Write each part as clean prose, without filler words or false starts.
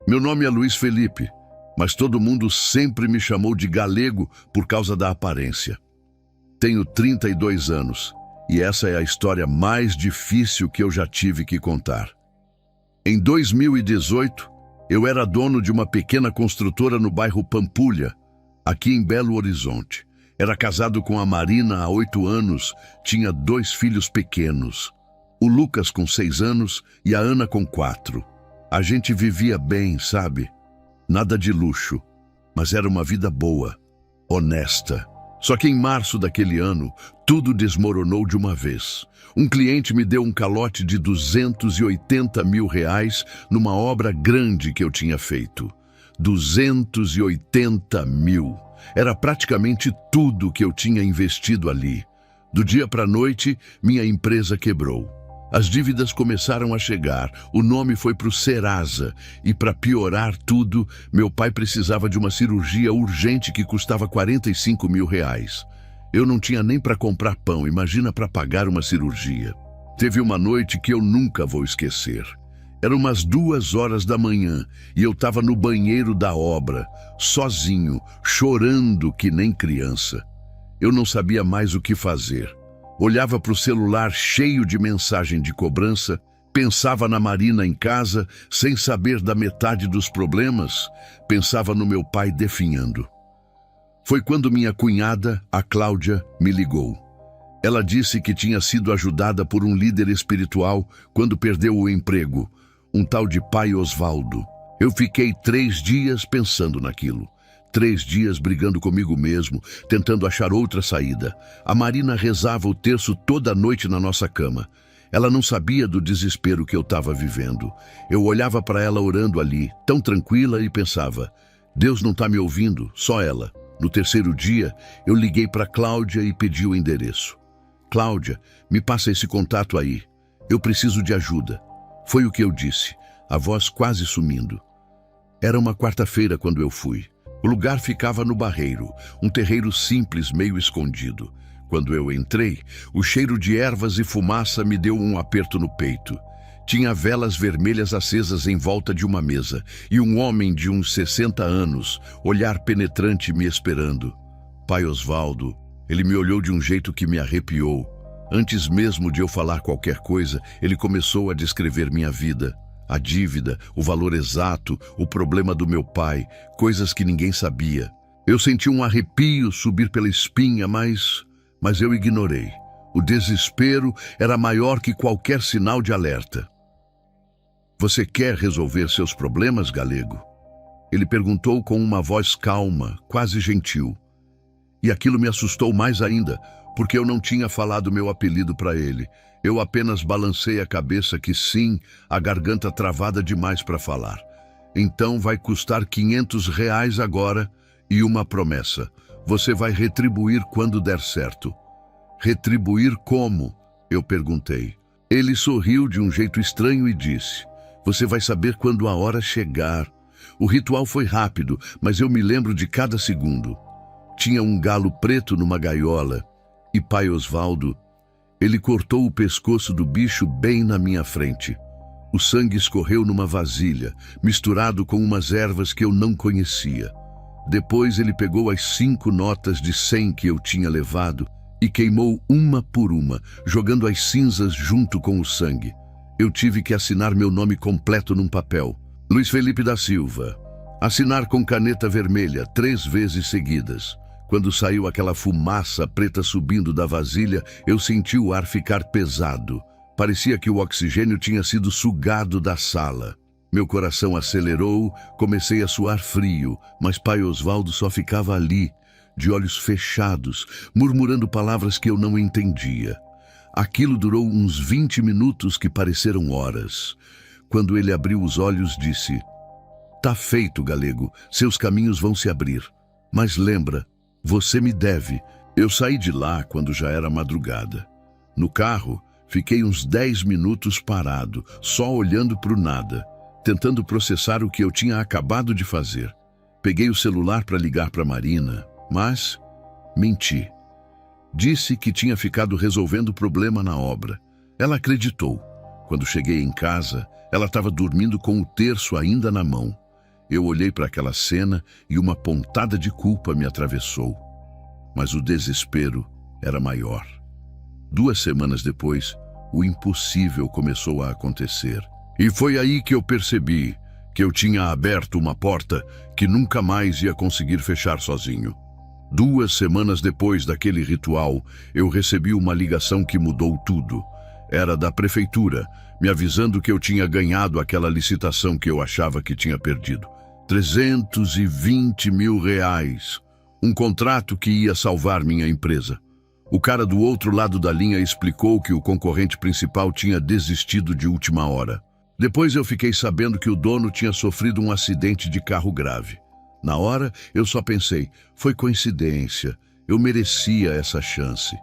Meu nome é Luiz Felipe, mas todo mundo sempre me chamou de Galego por causa da aparência. Tenho 32 anos e essa é a história mais difícil que eu já tive que contar. Em 2018, eu era dono de uma pequena construtora no bairro Pampulha, aqui em Belo Horizonte. Era casado com a Marina há 8 anos, tinha 2 filhos pequenos. O Lucas com 6 anos e a Ana com 4. A gente vivia bem, sabe? Nada de luxo, mas era uma vida boa, honesta. Só que em março daquele ano, tudo desmoronou de uma vez. Um cliente me deu um calote de R$280 mil numa obra grande que eu tinha feito. 280 mil. Era praticamente tudo que eu tinha investido ali. Do dia para a noite, minha empresa quebrou. As dívidas começaram a chegar, o nome foi para o Serasa e, para piorar tudo, meu pai precisava de uma cirurgia urgente que custava R$45 mil. Eu não tinha nem para comprar pão, imagina para pagar uma cirurgia. Teve uma noite que eu nunca vou esquecer. Eram umas 2 horas da manhã e eu estava no banheiro da obra, sozinho, chorando que nem criança. Eu não sabia mais o que fazer. Olhava para o celular cheio de mensagem de cobrança, pensava na Marina em casa, sem saber da metade dos problemas, pensava no meu pai definhando. Foi quando minha cunhada, a Cláudia, me ligou. Ela disse que tinha sido ajudada por um líder espiritual quando perdeu o emprego, um tal de Pai Osvaldo. Eu fiquei 3 dias pensando naquilo. 3 dias brigando comigo mesmo, tentando achar outra saída. A Marina rezava o terço toda noite na nossa cama. Ela não sabia do desespero que eu estava vivendo. Eu olhava para ela orando ali, tão tranquila, e pensava, Deus não está me ouvindo, só ela. No 3º dia, eu liguei para Cláudia e pedi o endereço. Cláudia, me passa esse contato aí. Eu preciso de ajuda. Foi o que eu disse, a voz quase sumindo. Era uma quarta-feira quando eu fui. O lugar ficava no Barreiro, um terreiro simples, meio escondido. Quando eu entrei, o cheiro de ervas e fumaça me deu um aperto no peito. Tinha velas vermelhas acesas em volta de uma mesa e um homem de uns 60 anos, olhar penetrante, me esperando. Pai Osvaldo, ele me olhou de um jeito que me arrepiou. Antes mesmo de eu falar qualquer coisa, ele começou a descrever minha vida. A dívida, o valor exato, o problema do meu pai, coisas que ninguém sabia. Eu senti um arrepio subir pela espinha, mas eu ignorei. O desespero era maior que qualquer sinal de alerta. Você quer resolver seus problemas, Galego? Ele perguntou com uma voz calma, quase gentil. E aquilo me assustou mais ainda, porque eu não tinha falado meu apelido para ele. Eu apenas balancei a cabeça que sim, a garganta travada demais para falar. Então vai custar R$500 agora e uma promessa. Você vai retribuir quando der certo. Retribuir como? Eu perguntei. Ele sorriu de um jeito estranho e disse, você vai saber quando a hora chegar. O ritual foi rápido, mas eu me lembro de cada segundo. Tinha um galo preto numa gaiola e Pai Osvaldo, ele cortou o pescoço do bicho bem na minha frente. O sangue escorreu numa vasilha, misturado com umas ervas que eu não conhecia. Depois ele pegou as 5 notas de 100 que eu tinha levado e queimou uma por uma, jogando as cinzas junto com o sangue. Eu tive que assinar meu nome completo num papel. Luiz Felipe da Silva. Assinar com caneta vermelha 3 vezes seguidas. Quando saiu aquela fumaça preta subindo da vasilha, eu senti o ar ficar pesado. Parecia que o oxigênio tinha sido sugado da sala. Meu coração acelerou, comecei a suar frio, mas Pai Osvaldo só ficava ali, de olhos fechados, murmurando palavras que eu não entendia. Aquilo durou uns 20 minutos que pareceram horas. Quando ele abriu os olhos, disse, tá feito, Galego, seus caminhos vão se abrir. Mas lembra, você me deve. Eu saí de lá quando já era madrugada. No carro, fiquei uns 10 minutos parado, só olhando para o nada, tentando processar o que eu tinha acabado de fazer. Peguei o celular para ligar para Marina, mas menti. Disse que tinha ficado resolvendo o problema na obra. Ela acreditou. Quando cheguei em casa, ela estava dormindo com o terço ainda na mão. Eu olhei para aquela cena e uma pontada de culpa me atravessou. Mas o desespero era maior. 2 semanas depois, o impossível começou a acontecer. E foi aí que eu percebi que eu tinha aberto uma porta que nunca mais ia conseguir fechar sozinho. 2 semanas depois daquele ritual, eu recebi uma ligação que mudou tudo. Era da prefeitura, me avisando que eu tinha ganhado aquela licitação que eu achava que tinha perdido. 320 mil reais. Um contrato que ia salvar minha empresa. O cara do outro lado da linha explicou que o concorrente principal tinha desistido de última hora. Depois eu fiquei sabendo que o dono tinha sofrido um acidente de carro grave. Na hora, eu só pensei, foi coincidência, eu merecia essa chance.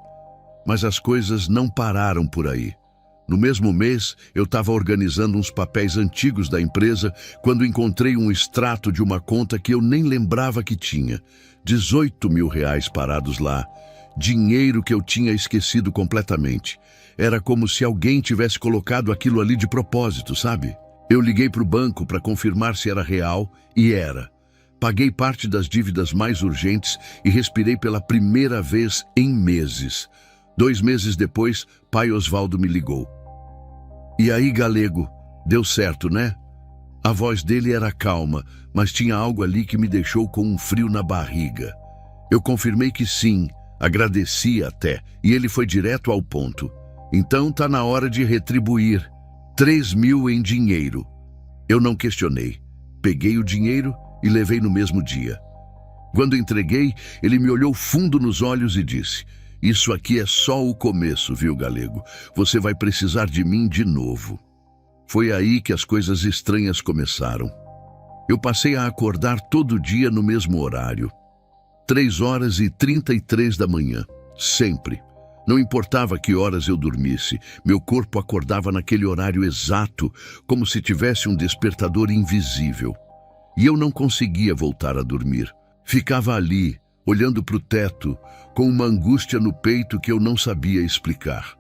Mas as coisas não pararam por aí. No mesmo mês, eu estava organizando uns papéis antigos da empresa quando encontrei um extrato de uma conta que eu nem lembrava que tinha. 18 mil reais parados lá. Dinheiro que eu tinha esquecido completamente. Era como se alguém tivesse colocado aquilo ali de propósito, sabe? Eu liguei para o banco para confirmar se era real e era. Paguei parte das dívidas mais urgentes e respirei pela primeira vez em meses. 2 meses depois, pai Osvaldo me ligou. E aí, Galego, deu certo, né? A voz dele era calma, mas tinha algo ali que me deixou com um frio na barriga. Eu confirmei que sim, agradeci até, e ele foi direto ao ponto. Então tá na hora de retribuir. 3 mil em dinheiro. Eu não questionei. Peguei o dinheiro e levei no mesmo dia. Quando entreguei, ele me olhou fundo nos olhos e disse: "Isso aqui é só o começo, viu, Galego? Você vai precisar de mim de novo." Foi aí que as coisas estranhas começaram. Eu passei a acordar todo dia no mesmo horário. 3h33 da manhã, sempre. Não importava que horas eu dormisse, meu corpo acordava naquele horário exato, como se tivesse um despertador invisível. E eu não conseguia voltar a dormir. Ficava ali, olhando para o teto, com uma angústia no peito que eu não sabia explicar.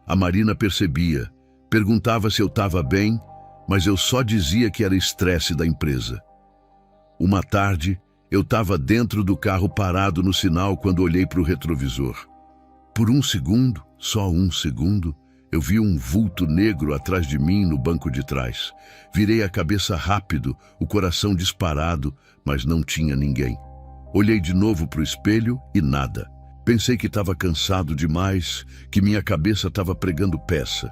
A Marina percebia, perguntava se eu estava bem, mas eu só dizia que era estresse da empresa. Uma tarde, eu estava dentro do carro parado no sinal quando olhei para o retrovisor. Por um segundo, só um segundo, eu vi um vulto negro atrás de mim no banco de trás. Virei a cabeça rápido, o coração disparado, mas não tinha ninguém. Olhei de novo para o espelho e nada. Pensei que estava cansado demais, que minha cabeça estava pregando peça.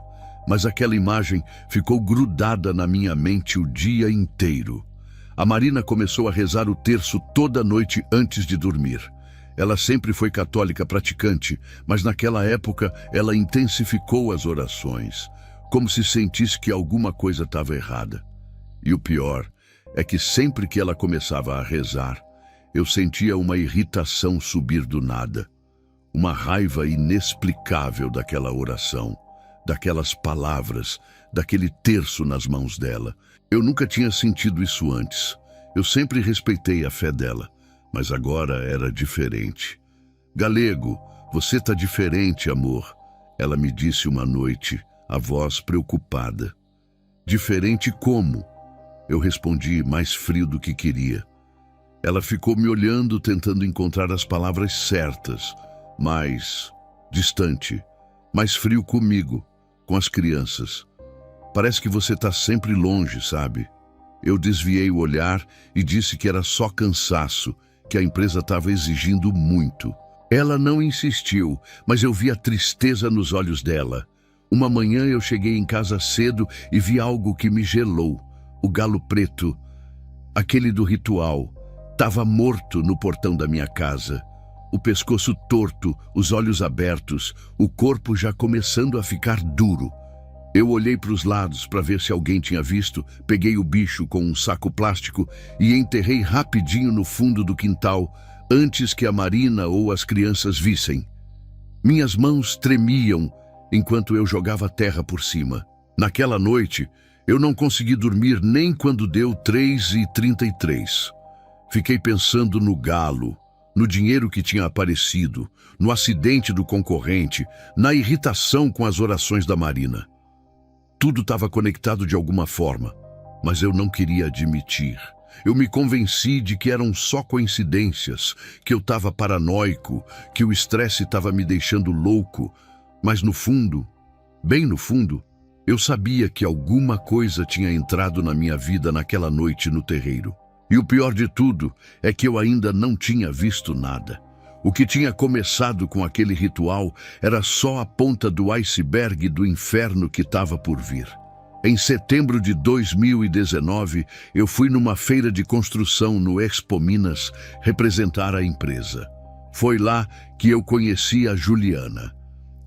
Mas aquela imagem ficou grudada na minha mente o dia inteiro. A Marina começou a rezar o terço toda noite antes de dormir. Ela sempre foi católica praticante, mas naquela época ela intensificou as orações, como se sentisse que alguma coisa estava errada. E o pior é que sempre que ela começava a rezar, eu sentia uma irritação subir do nada, uma raiva inexplicável daquela oração, daquelas palavras, daquele terço nas mãos dela. Eu nunca tinha sentido isso antes. Eu sempre respeitei a fé dela. Mas agora era diferente. "Galego, você tá diferente, amor", ela me disse uma noite, a voz preocupada. "Diferente como?" Eu respondi, mais frio do que queria. Ela ficou me olhando, tentando encontrar as palavras certas, mais distante, mais frio comigo, com as crianças. "Parece que você tá sempre longe, sabe?" Eu desviei o olhar e disse que era só cansaço, que a empresa estava exigindo muito. Ela não insistiu, mas eu vi a tristeza nos olhos dela. Uma manhã eu cheguei em casa cedo e vi algo que me gelou. O galo preto, aquele do ritual, estava morto no portão da minha casa. O pescoço torto, os olhos abertos, o corpo já começando a ficar duro. Eu olhei para os lados para ver se alguém tinha visto, peguei o bicho com um saco plástico e enterrei rapidinho no fundo do quintal, antes que a Marina ou as crianças vissem. Minhas mãos tremiam enquanto eu jogava terra por cima. Naquela noite, eu não consegui dormir nem quando deu 3h33. Fiquei pensando no galo, no dinheiro que tinha aparecido, no acidente do concorrente, na irritação com as orações da Marina. Tudo estava conectado de alguma forma, mas eu não queria admitir. Eu me convenci de que eram só coincidências, que eu estava paranoico, que o estresse estava me deixando louco, mas no fundo, bem no fundo, eu sabia que alguma coisa tinha entrado na minha vida naquela noite no terreiro. E o pior de tudo é que eu ainda não tinha visto nada. O que tinha começado com aquele ritual era só a ponta do iceberg do inferno que estava por vir. Em setembro de 2019, eu fui numa feira de construção no Expo Minas representar a empresa. Foi lá que eu conheci a Juliana.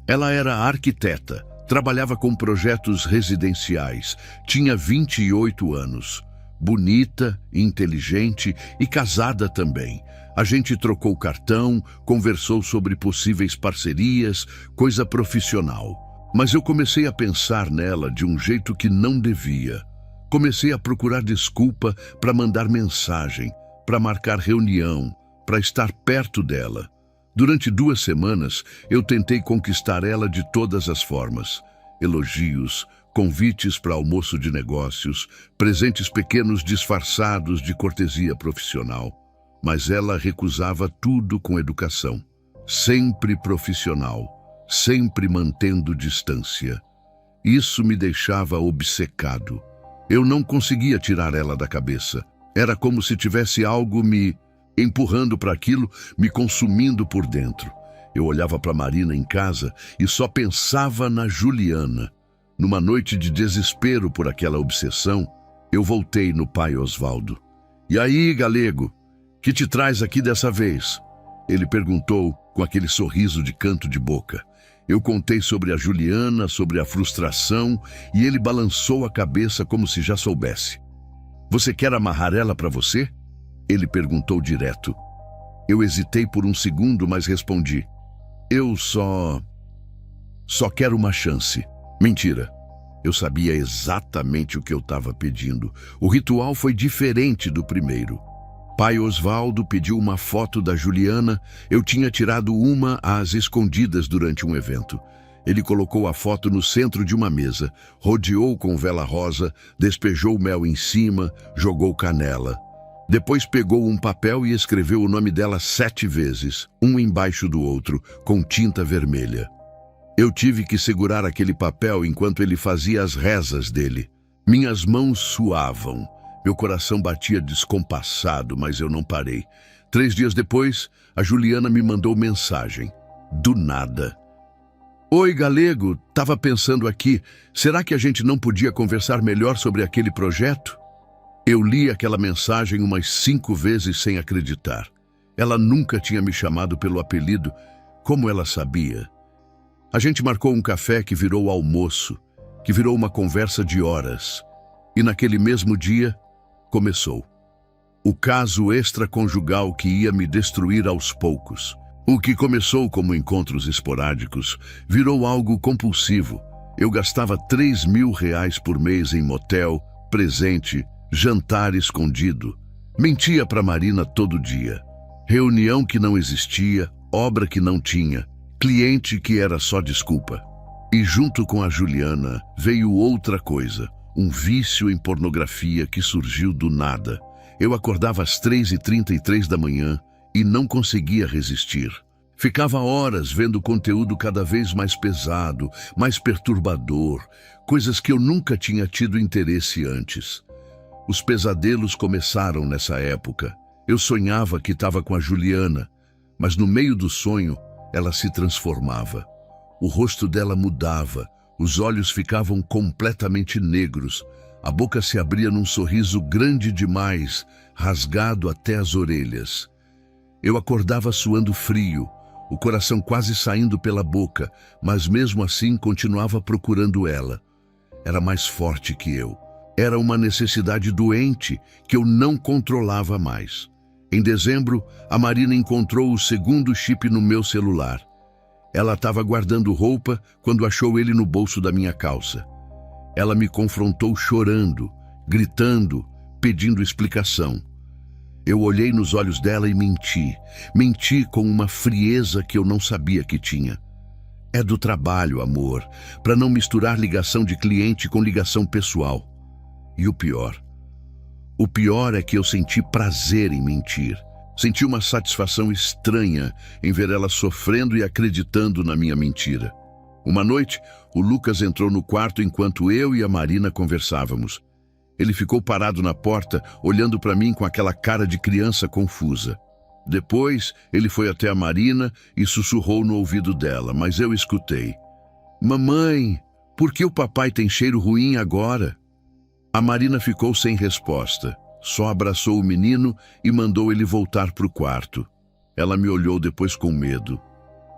Ela era arquiteta, trabalhava com projetos residenciais, tinha 28 anos. Bonita, inteligente e casada também. A gente trocou cartão, conversou sobre possíveis parcerias, coisa profissional. Mas eu comecei a pensar nela de um jeito que não devia. Comecei a procurar desculpa para mandar mensagem, para marcar reunião, para estar perto dela. Durante 2 semanas, eu tentei conquistar ela de todas as formas. Elogios, convites para almoço de negócios, presentes pequenos disfarçados de cortesia profissional. Mas ela recusava tudo com educação. Sempre profissional, sempre mantendo distância. Isso me deixava obcecado. Eu não conseguia tirar ela da cabeça. Era como se tivesse algo me empurrando para aquilo, me consumindo por dentro. Eu olhava para Marina em casa e só pensava na Juliana. Numa noite de desespero por aquela obsessão, eu voltei no pai Osvaldo. "E aí, galego, que te traz aqui dessa vez?" Ele perguntou com aquele sorriso de canto de boca. Eu contei sobre a Juliana, sobre a frustração, e ele balançou a cabeça como se já soubesse. "Você quer amarrar ela para você?" Ele perguntou direto. Eu hesitei por um segundo, mas respondi. "Eu só quero uma chance." Mentira. Eu sabia exatamente o que eu estava pedindo. O ritual foi diferente do primeiro. Pai Osvaldo pediu uma foto da Juliana. Eu tinha tirado uma às escondidas durante um evento. Ele colocou a foto no centro de uma mesa, rodeou com vela rosa, despejou mel em cima, jogou canela. Depois pegou um papel e escreveu o nome dela 7 vezes, um embaixo do outro, com tinta vermelha. Eu tive que segurar aquele papel enquanto ele fazia as rezas dele. Minhas mãos suavam. Meu coração batia descompassado, mas eu não parei. 3 dias depois, a Juliana me mandou mensagem. Do nada. "Oi, galego, tava pensando aqui, será que a gente não podia conversar melhor sobre aquele projeto?" Eu li aquela mensagem umas 5 vezes sem acreditar. Ela nunca tinha me chamado pelo apelido. Como ela sabia? A gente marcou um café que virou almoço, que virou uma conversa de horas. E naquele mesmo dia, começou. O caso extraconjugal que ia me destruir aos poucos. O que começou como encontros esporádicos virou algo compulsivo. Eu gastava R$ 3.000 por mês em motel, presente, jantar escondido. Mentia para Marina todo dia. Reunião que não existia, obra que não tinha, cliente que era só desculpa. E junto com a Juliana veio outra coisa, um vício em pornografia que surgiu do nada. Eu acordava às 3h33 da manhã e não conseguia resistir. Ficava horas vendo conteúdo cada vez mais pesado, mais perturbador, coisas que eu nunca tinha tido interesse antes. Os pesadelos começaram nessa época. Eu sonhava que estava com a Juliana, mas no meio do sonho, ela se transformava. O rosto dela mudava, os olhos ficavam completamente negros, a boca se abria num sorriso grande demais, rasgado até as orelhas. Eu acordava suando frio, o coração quase saindo pela boca, mas mesmo assim continuava procurando ela. Era mais forte que eu. Era uma necessidade doente que eu não controlava mais. Em dezembro, a Marina encontrou o segundo chip no meu celular. Ela estava guardando roupa quando achou ele no bolso da minha calça. Ela me confrontou chorando, gritando, pedindo explicação. Eu olhei nos olhos dela e menti. Menti com uma frieza que eu não sabia que tinha. É do trabalho, amor, para não misturar ligação de cliente com ligação pessoal. E o pior, O pior é que eu senti prazer em mentir. Senti uma satisfação estranha em ver ela sofrendo e acreditando na minha mentira. Uma noite, o Lucas entrou no quarto enquanto eu e a Marina conversávamos. Ele ficou parado na porta, olhando para mim com aquela cara de criança confusa. Depois, ele foi até a Marina e sussurrou no ouvido dela, mas eu escutei. Mamãe, por que o papai tem cheiro ruim agora? A Marina ficou sem resposta. Só abraçou o menino e mandou ele voltar para o quarto. Ela me olhou depois com medo.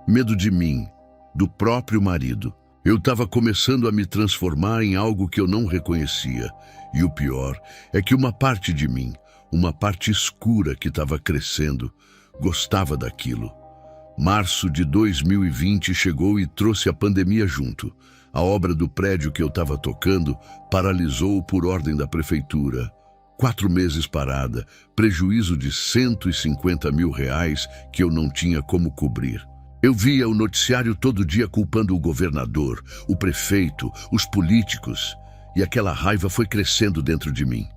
Medo de mim, do próprio marido. Eu estava começando a me transformar em algo que eu não reconhecia. E o pior é que uma parte de mim, uma parte escura que estava crescendo, gostava daquilo. Março de 2020 chegou e trouxe a pandemia junto. A obra do prédio que eu estava tocando paralisou por ordem da prefeitura. 4 meses parada, prejuízo de R$150 mil que eu não tinha como cobrir. Eu via o noticiário todo dia culpando o governador, o prefeito, os políticos, e aquela raiva foi crescendo dentro de mim.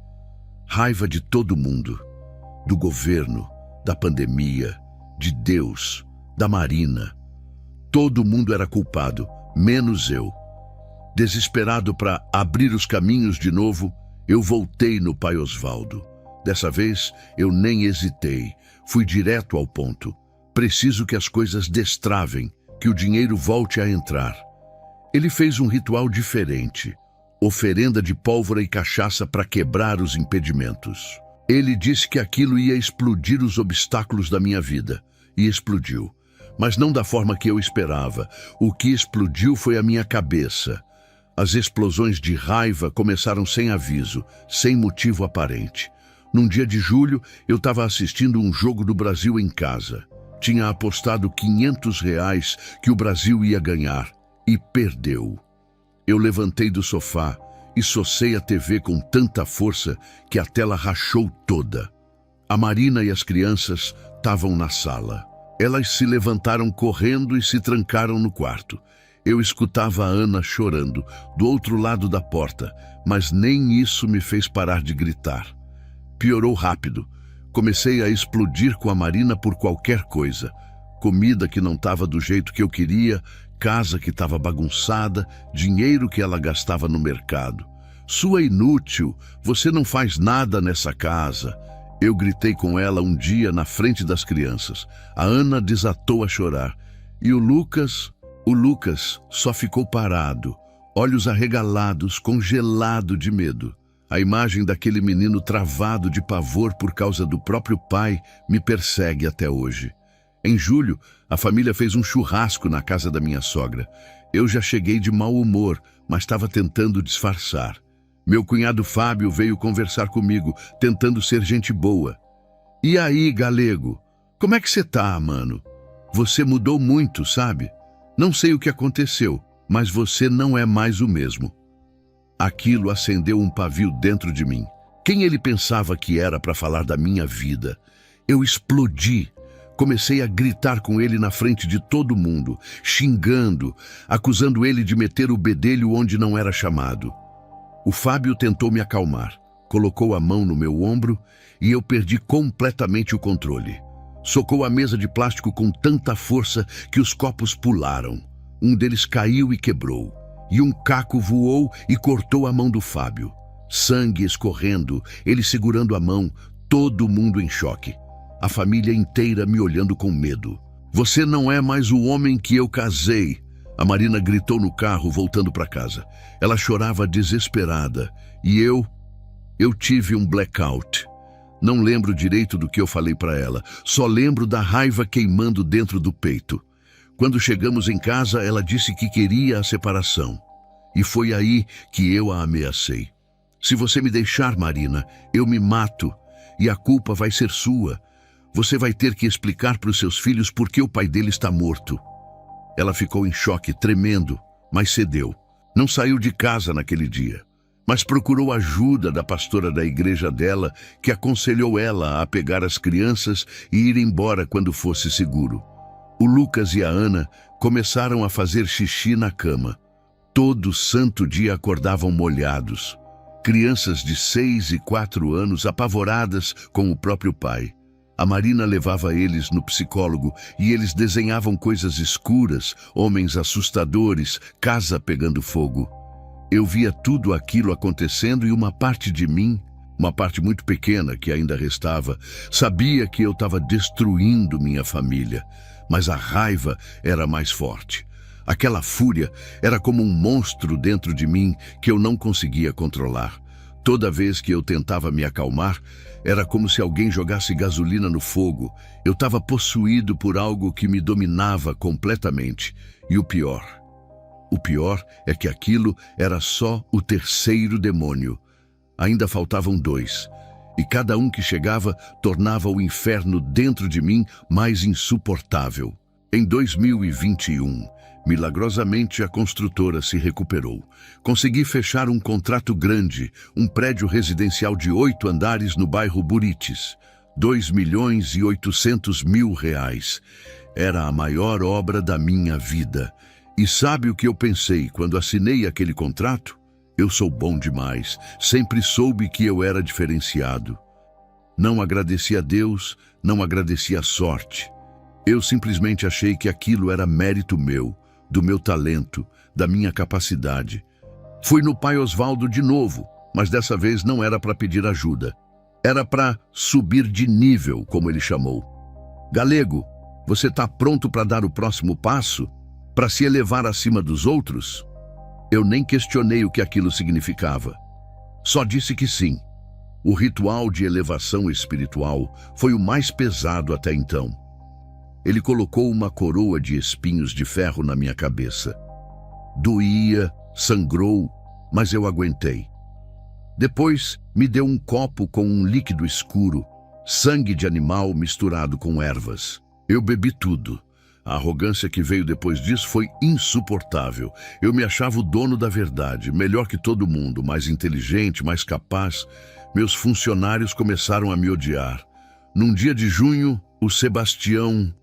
Raiva de todo mundo, do governo, da pandemia, de Deus, da Marina. Todo mundo era culpado, menos eu. Desesperado para abrir os caminhos de novo, eu voltei no pai Osvaldo. Dessa vez, eu nem hesitei. Fui direto ao ponto. Preciso que as coisas destravem, que o dinheiro volte a entrar. Ele fez um ritual diferente. Oferenda de pólvora e cachaça para quebrar os impedimentos. Ele disse que aquilo ia explodir os obstáculos da minha vida. E explodiu. Mas não da forma que eu esperava. O que explodiu foi a minha cabeça. As explosões de raiva começaram sem aviso, sem motivo aparente. Num dia de julho, eu estava assistindo um jogo do Brasil em casa. Tinha apostado R$500 que o Brasil ia ganhar e perdeu. Eu levantei do sofá e socei a TV com tanta força que a tela rachou toda. A Marina e as crianças estavam na sala. Elas se levantaram correndo e se trancaram no quarto. Eu escutava a Ana chorando, do outro lado da porta, mas nem isso me fez parar de gritar. Piorou rápido. Comecei a explodir com a Marina por qualquer coisa. Comida que não estava do jeito que eu queria, casa que estava bagunçada, dinheiro que ela gastava no mercado. Sua inútil, você não faz nada nessa casa. Eu gritei com ela um dia na frente das crianças. A Ana desatou a chorar. E o Lucas só ficou parado, olhos arregalados, congelado de medo. A imagem daquele menino travado de pavor por causa do próprio pai me persegue até hoje. Em julho, a família fez um churrasco na casa da minha sogra. Eu já cheguei de mau humor, mas estava tentando disfarçar. Meu cunhado Fábio veio conversar comigo, tentando ser gente boa. E aí, galego? Como é que você tá, mano? Você mudou muito, sabe? Não sei o que aconteceu, mas você não é mais o mesmo. Aquilo acendeu um pavio dentro de mim. Quem ele pensava que era para falar da minha vida? Eu explodi. Comecei a gritar com ele na frente de todo mundo, xingando, acusando ele de meter o bedelho onde não era chamado. O Fábio tentou me acalmar, colocou a mão no meu ombro e eu perdi completamente o controle. Socou a mesa de plástico com tanta força que os copos pularam. Um deles caiu e quebrou. E um caco voou e cortou a mão do Fábio. Sangue escorrendo, ele segurando a mão, todo mundo em choque. A família inteira me olhando com medo. Você não é mais o homem que eu casei. A Marina gritou no carro, voltando para casa. Ela chorava desesperada. E eu tive um blackout. Não lembro direito do que eu falei para ela, só lembro da raiva queimando dentro do peito. Quando chegamos em casa, ela disse que queria a separação. E foi aí que eu a ameacei. Se você me deixar, Marina, eu me mato e a culpa vai ser sua. Você vai ter que explicar para os seus filhos por que o pai dele está morto. Ela ficou em choque, tremendo, mas cedeu. Não saiu de casa naquele dia. Mas procurou ajuda da pastora da igreja dela, que aconselhou ela a pegar as crianças e ir embora quando fosse seguro. O Lucas e a Ana começaram a fazer xixi na cama. Todo santo dia acordavam molhados. Crianças de 6 e 4 anos apavoradas com o próprio pai. A Marina levava eles no psicólogo e eles desenhavam coisas escuras, homens assustadores, casa pegando fogo. Eu via tudo aquilo acontecendo e uma parte de mim, uma parte muito pequena que ainda restava, sabia que eu estava destruindo minha família, mas a raiva era mais forte. Aquela fúria era como um monstro dentro de mim que eu não conseguia controlar. Toda vez que eu tentava me acalmar, era como se alguém jogasse gasolina no fogo. Eu estava possuído por algo que me dominava completamente. E o pior é que aquilo era só o terceiro demônio. Ainda faltavam 2, e cada um que chegava tornava o inferno dentro de mim mais insuportável. Em 2021, milagrosamente a construtora se recuperou. Consegui fechar um contrato grande, um prédio residencial de 8 andares no bairro Buritis. R$ 2.800.000. Era a maior obra da minha vida. E sabe o que eu pensei quando assinei aquele contrato? Eu sou bom demais, sempre soube que eu era diferenciado. Não agradeci a Deus, não agradeci a sorte. Eu simplesmente achei que aquilo era mérito meu, do meu talento, da minha capacidade. Fui no pai Osvaldo de novo, mas dessa vez não era para pedir ajuda. Era para subir de nível, como ele chamou. Galego, você está pronto para dar o próximo passo? Para se elevar acima dos outros? Eu nem questionei o que aquilo significava. Só disse que sim. O ritual de elevação espiritual foi o mais pesado até então. Ele colocou uma coroa de espinhos de ferro na minha cabeça. Doía, sangrou, mas eu aguentei. Depois, me deu um copo com um líquido escuro, sangue de animal misturado com ervas. Eu bebi tudo. A arrogância que veio depois disso foi insuportável. Eu me achava o dono da verdade, melhor que todo mundo, mais inteligente, mais capaz. Meus funcionários começaram a me odiar. Num dia de junho, o Sebastião,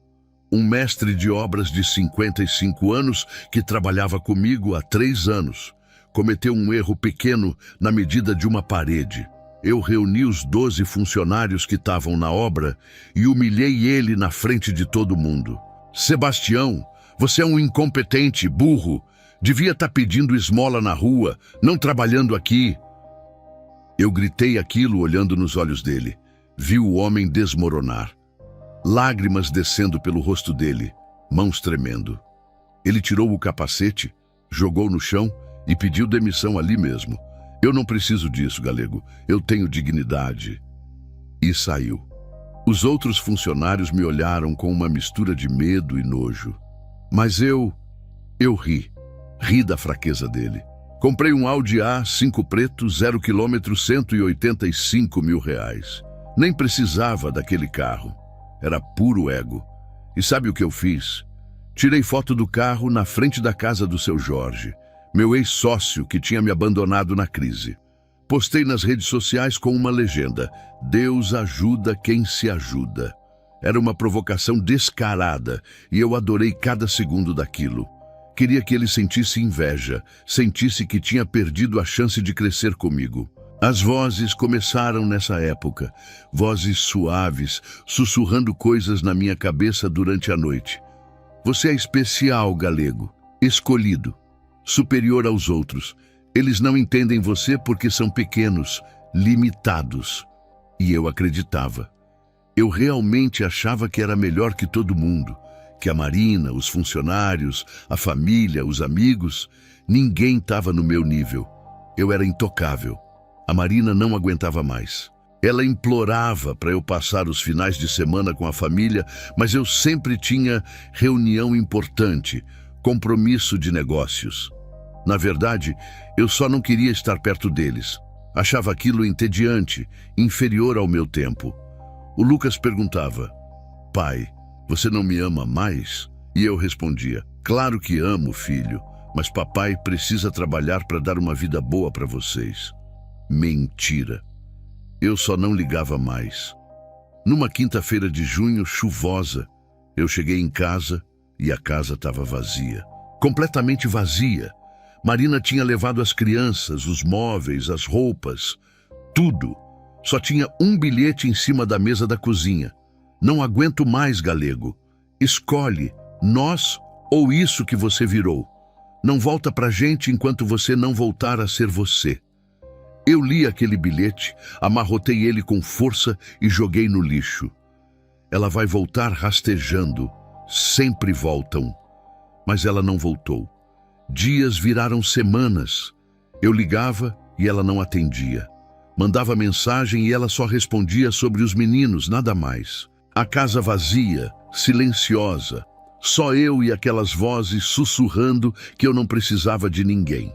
um mestre de obras de 55 anos que trabalhava comigo há 3 anos, cometeu um erro pequeno na medida de uma parede. Eu reuni os 12 funcionários que estavam na obra e humilhei ele na frente de todo mundo. Sebastião, você é um incompetente, burro. Devia estar pedindo esmola na rua, não trabalhando aqui. Eu gritei aquilo olhando nos olhos dele. Vi o homem desmoronar. Lágrimas descendo pelo rosto dele, mãos tremendo. Ele tirou o capacete, jogou no chão e pediu demissão ali mesmo. Eu não preciso disso, Galego. Eu tenho dignidade. E saiu. Os outros funcionários me olharam com uma mistura de medo e nojo. Mas eu ri. Ri da fraqueza dele. Comprei um Audi A5 preto, 0 km, R$ 185.000. Nem precisava daquele carro. Era puro ego. E sabe o que eu fiz? Tirei foto do carro na frente da casa do seu Jorge, meu ex-sócio que tinha me abandonado na crise. Postei nas redes sociais com uma legenda: Deus ajuda quem se ajuda. Era uma provocação descarada e eu adorei cada segundo daquilo. Queria que ele sentisse inveja, sentisse que tinha perdido a chance de crescer comigo. As vozes começaram nessa época, vozes suaves, sussurrando coisas na minha cabeça durante a noite. Você é especial, Galego, escolhido, superior aos outros. Eles não entendem você porque são pequenos, limitados. E eu acreditava. Eu realmente achava que era melhor que todo mundo, que a Marina, os funcionários, a família, os amigos, ninguém estava no meu nível. Eu era intocável. A Marina não aguentava mais. Ela implorava para eu passar os finais de semana com a família, mas eu sempre tinha reunião importante, compromisso de negócios. Na verdade, eu só não queria estar perto deles. Achava aquilo entediante, inferior ao meu tempo. O Lucas perguntava: pai, você não me ama mais? E eu respondia: claro que amo, filho, mas papai precisa trabalhar para dar uma vida boa para vocês. Mentira. Eu só não ligava mais. Numa quinta-feira de junho, chuvosa, eu cheguei em casa e a casa estava vazia. Completamente vazia. Marina tinha levado as crianças, os móveis, as roupas, tudo. Só tinha um bilhete em cima da mesa da cozinha. Não aguento mais, Galego. Escolhe, nós ou isso que você virou. Não volta pra gente enquanto você não voltar a ser você. Eu li aquele bilhete, amarrotei ele com força e joguei no lixo. Ela vai voltar rastejando. Sempre voltam. Mas ela não voltou. Dias viraram semanas. Eu ligava e ela não atendia. Mandava mensagem e ela só respondia sobre os meninos, nada mais. A casa vazia, silenciosa. Só eu e aquelas vozes sussurrando que eu não precisava de ninguém.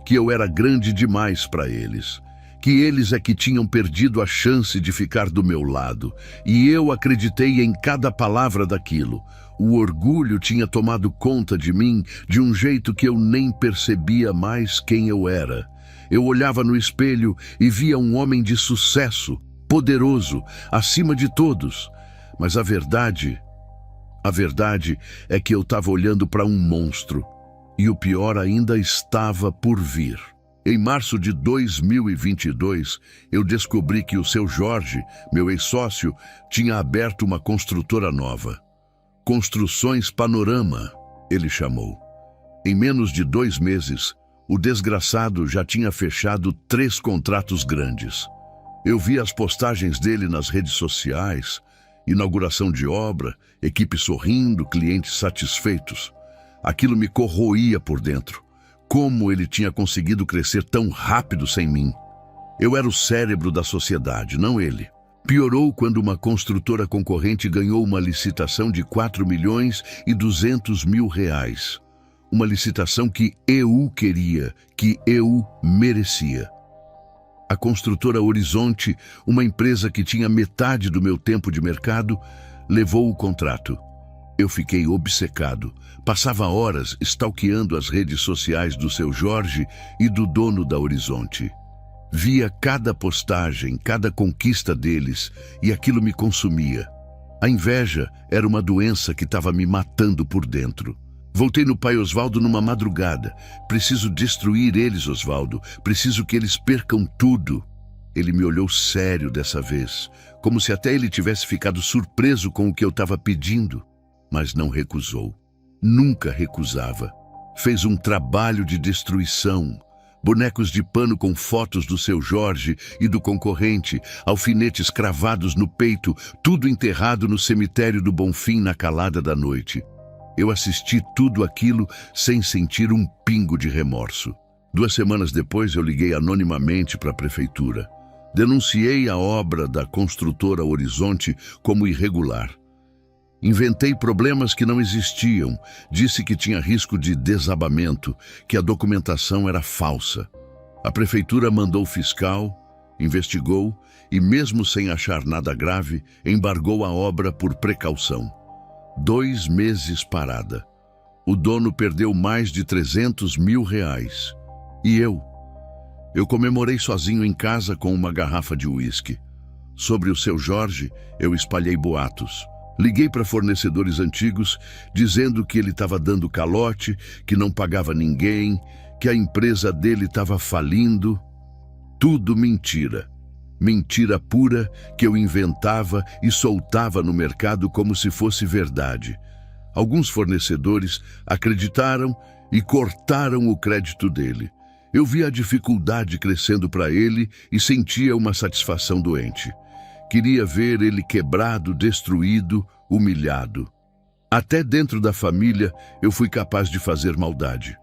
Que eu era grande demais para eles. Que eles é que tinham perdido a chance de ficar do meu lado. E eu acreditei em cada palavra daquilo. O orgulho tinha tomado conta de mim de um jeito que eu nem percebia mais quem eu era. Eu olhava no espelho e via um homem de sucesso, poderoso, acima de todos. Mas a verdade é que eu estava olhando para um monstro. E o pior ainda estava por vir. Em março de 2022, eu descobri que o seu Jorge, meu ex-sócio, tinha aberto uma construtora nova. Construções Panorama, ele chamou. Em menos de 2 meses, o desgraçado já tinha fechado 3 contratos grandes. Eu vi as postagens dele nas redes sociais, inauguração de obra, equipe sorrindo, clientes satisfeitos. Aquilo me corroía por dentro. Como ele tinha conseguido crescer tão rápido sem mim? Eu era o cérebro da sociedade, não ele. Piorou quando uma construtora concorrente ganhou uma licitação de 4.200.000 reais. Uma licitação que eu queria, que eu merecia. A construtora Horizonte, uma empresa que tinha metade do meu tempo de mercado, levou o contrato. Eu fiquei obcecado. Passava horas stalkeando as redes sociais do seu Jorge e do dono da Horizonte. Via cada postagem, cada conquista deles, e aquilo me consumia. A inveja era uma doença que estava me matando por dentro. Voltei no pai Osvaldo numa madrugada. Preciso destruir eles, Osvaldo. Preciso que eles percam tudo. Ele me olhou sério dessa vez, como se até ele tivesse ficado surpreso com o que eu estava pedindo. Mas não recusou. Nunca recusava. Fez um trabalho de destruição. Bonecos de pano com fotos do seu Jorge e do concorrente, alfinetes cravados no peito, tudo enterrado no cemitério do Bonfim na calada da noite. Eu assisti tudo aquilo sem sentir um pingo de remorso. 2 semanas depois eu liguei anonimamente para a prefeitura. Denunciei a obra da construtora Horizonte como irregular. Inventei problemas que não existiam, disse que tinha risco de desabamento, que a documentação era falsa. A prefeitura mandou o fiscal, investigou e, mesmo sem achar nada grave, embargou a obra por precaução. 2 meses parada. O dono perdeu mais de 300.000 reais. E eu comemorei sozinho em casa com uma garrafa de uísque. Sobre o seu Jorge, eu espalhei boatos. Liguei para fornecedores antigos, dizendo que ele estava dando calote, que não pagava ninguém, que a empresa dele estava falindo. Tudo mentira. Mentira pura que eu inventava e soltava no mercado como se fosse verdade. Alguns fornecedores acreditaram e cortaram o crédito dele. Eu via a dificuldade crescendo para ele e sentia uma satisfação doente. Queria ver ele quebrado, destruído, humilhado. Até dentro da família eu fui capaz de fazer maldade.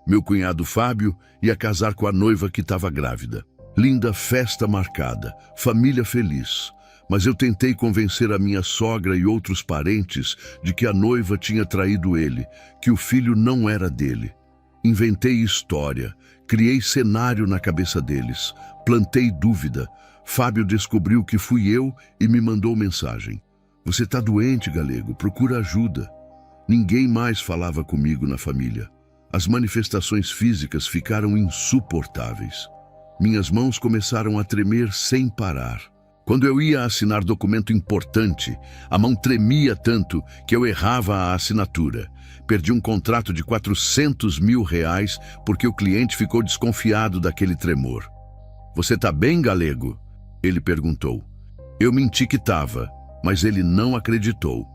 Meu cunhado Fábio ia casar com a noiva que estava grávida. Linda festa marcada, família feliz. Mas eu tentei convencer a minha sogra e outros parentes de que a noiva tinha traído ele, que o filho não era dele. Inventei história, criei cenário na cabeça deles, plantei dúvida. Fábio descobriu que fui eu e me mandou mensagem. Você está doente, Galego, procura ajuda. Ninguém mais falava comigo na família. As manifestações físicas ficaram insuportáveis. Minhas mãos começaram a tremer sem parar. Quando eu ia assinar documento importante, a mão tremia tanto que eu errava a assinatura. Perdi um contrato de R$ 400 mil porque o cliente ficou desconfiado daquele tremor. "Você tá bem, Galego?" ele perguntou. Eu menti que estava, mas ele não acreditou.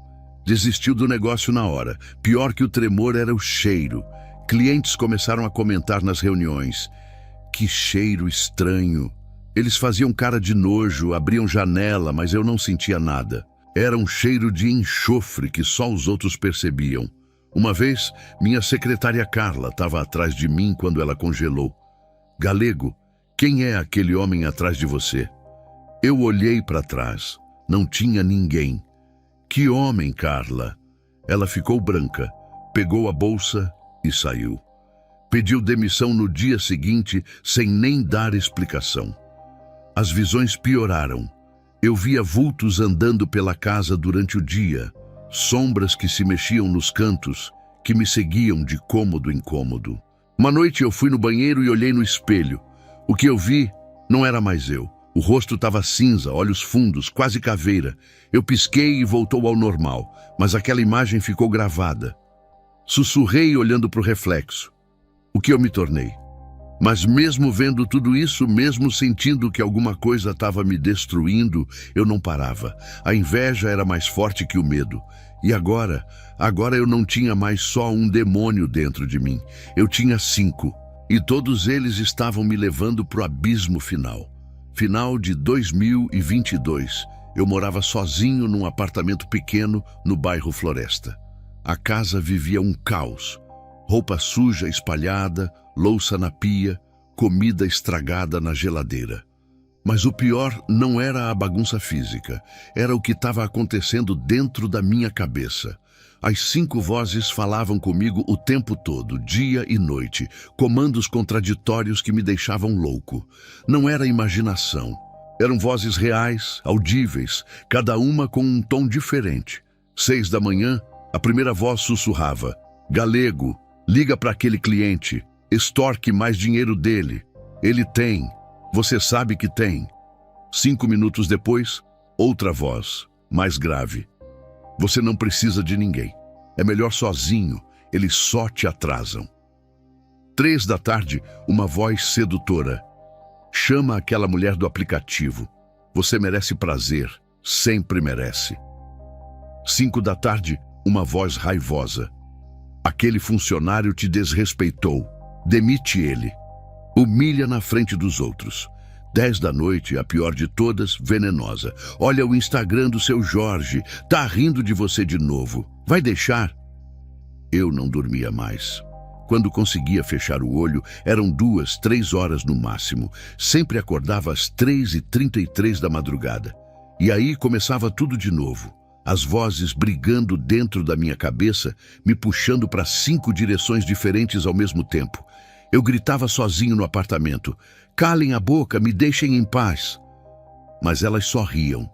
Desistiu do negócio na hora. Pior que o tremor era o cheiro. Clientes começaram a comentar nas reuniões. "Que cheiro estranho." Eles faziam cara de nojo, abriam janela, mas eu não sentia nada. Era um cheiro de enxofre que só os outros percebiam. Uma vez, minha secretária Carla estava atrás de mim quando ela congelou. "Galego, quem é aquele homem atrás de você?" Eu olhei para trás. Não tinha ninguém. "Que homem, Carla?" Ela ficou branca, pegou a bolsa e saiu. Pediu demissão no dia seguinte, sem nem dar explicação. As visões pioraram. Eu via vultos andando pela casa durante o dia, sombras que se mexiam nos cantos, que me seguiam de cômodo em cômodo. Uma noite eu fui no banheiro e olhei no espelho. O que eu vi não era mais eu. O rosto estava cinza, olhos fundos, quase caveira. Eu pisquei e voltou ao normal, mas aquela imagem ficou gravada. Sussurrei olhando para o reflexo. O que eu me tornei? Mas mesmo vendo tudo isso, mesmo sentindo que alguma coisa estava me destruindo, eu não parava. A inveja era mais forte que o medo. E agora eu não tinha mais só um demônio dentro de mim. Eu tinha 5. E todos eles estavam me levando para o abismo final. Final de 2022, eu morava sozinho num apartamento pequeno no bairro Floresta. A casa vivia um caos. Roupa suja espalhada, louça na pia, comida estragada na geladeira. Mas o pior não era a bagunça física, era o que estava acontecendo dentro da minha cabeça. As 5 vozes falavam comigo o tempo todo, dia e noite, comandos contraditórios que me deixavam louco. Não era imaginação. Eram vozes reais, audíveis, cada uma com um tom diferente. 6 da manhã, a primeira voz sussurrava: "Galego, liga para aquele cliente, extorque mais dinheiro dele. Ele tem, você sabe que tem." 5 minutos depois, outra voz, mais grave: "Você não precisa de ninguém. É melhor sozinho, eles só te atrasam." 3 da tarde, uma voz sedutora: "Chama aquela mulher do aplicativo. Você merece prazer, sempre merece." 5 da tarde, uma voz raivosa: "Aquele funcionário te desrespeitou. Demite ele. Humilha na frente dos outros." 10 da noite, a pior de todas, venenosa: "Olha o Instagram do seu Jorge, tá rindo de você de novo. Vai deixar?" Eu não dormia mais. Quando conseguia fechar o olho, eram 2, 3 horas no máximo. Sempre acordava às 3h33 da madrugada. E aí começava tudo de novo. As vozes brigando dentro da minha cabeça, me puxando para 5 direções diferentes ao mesmo tempo. Eu gritava sozinho no apartamento: "Calem a boca, me deixem em paz." Mas elas só riam.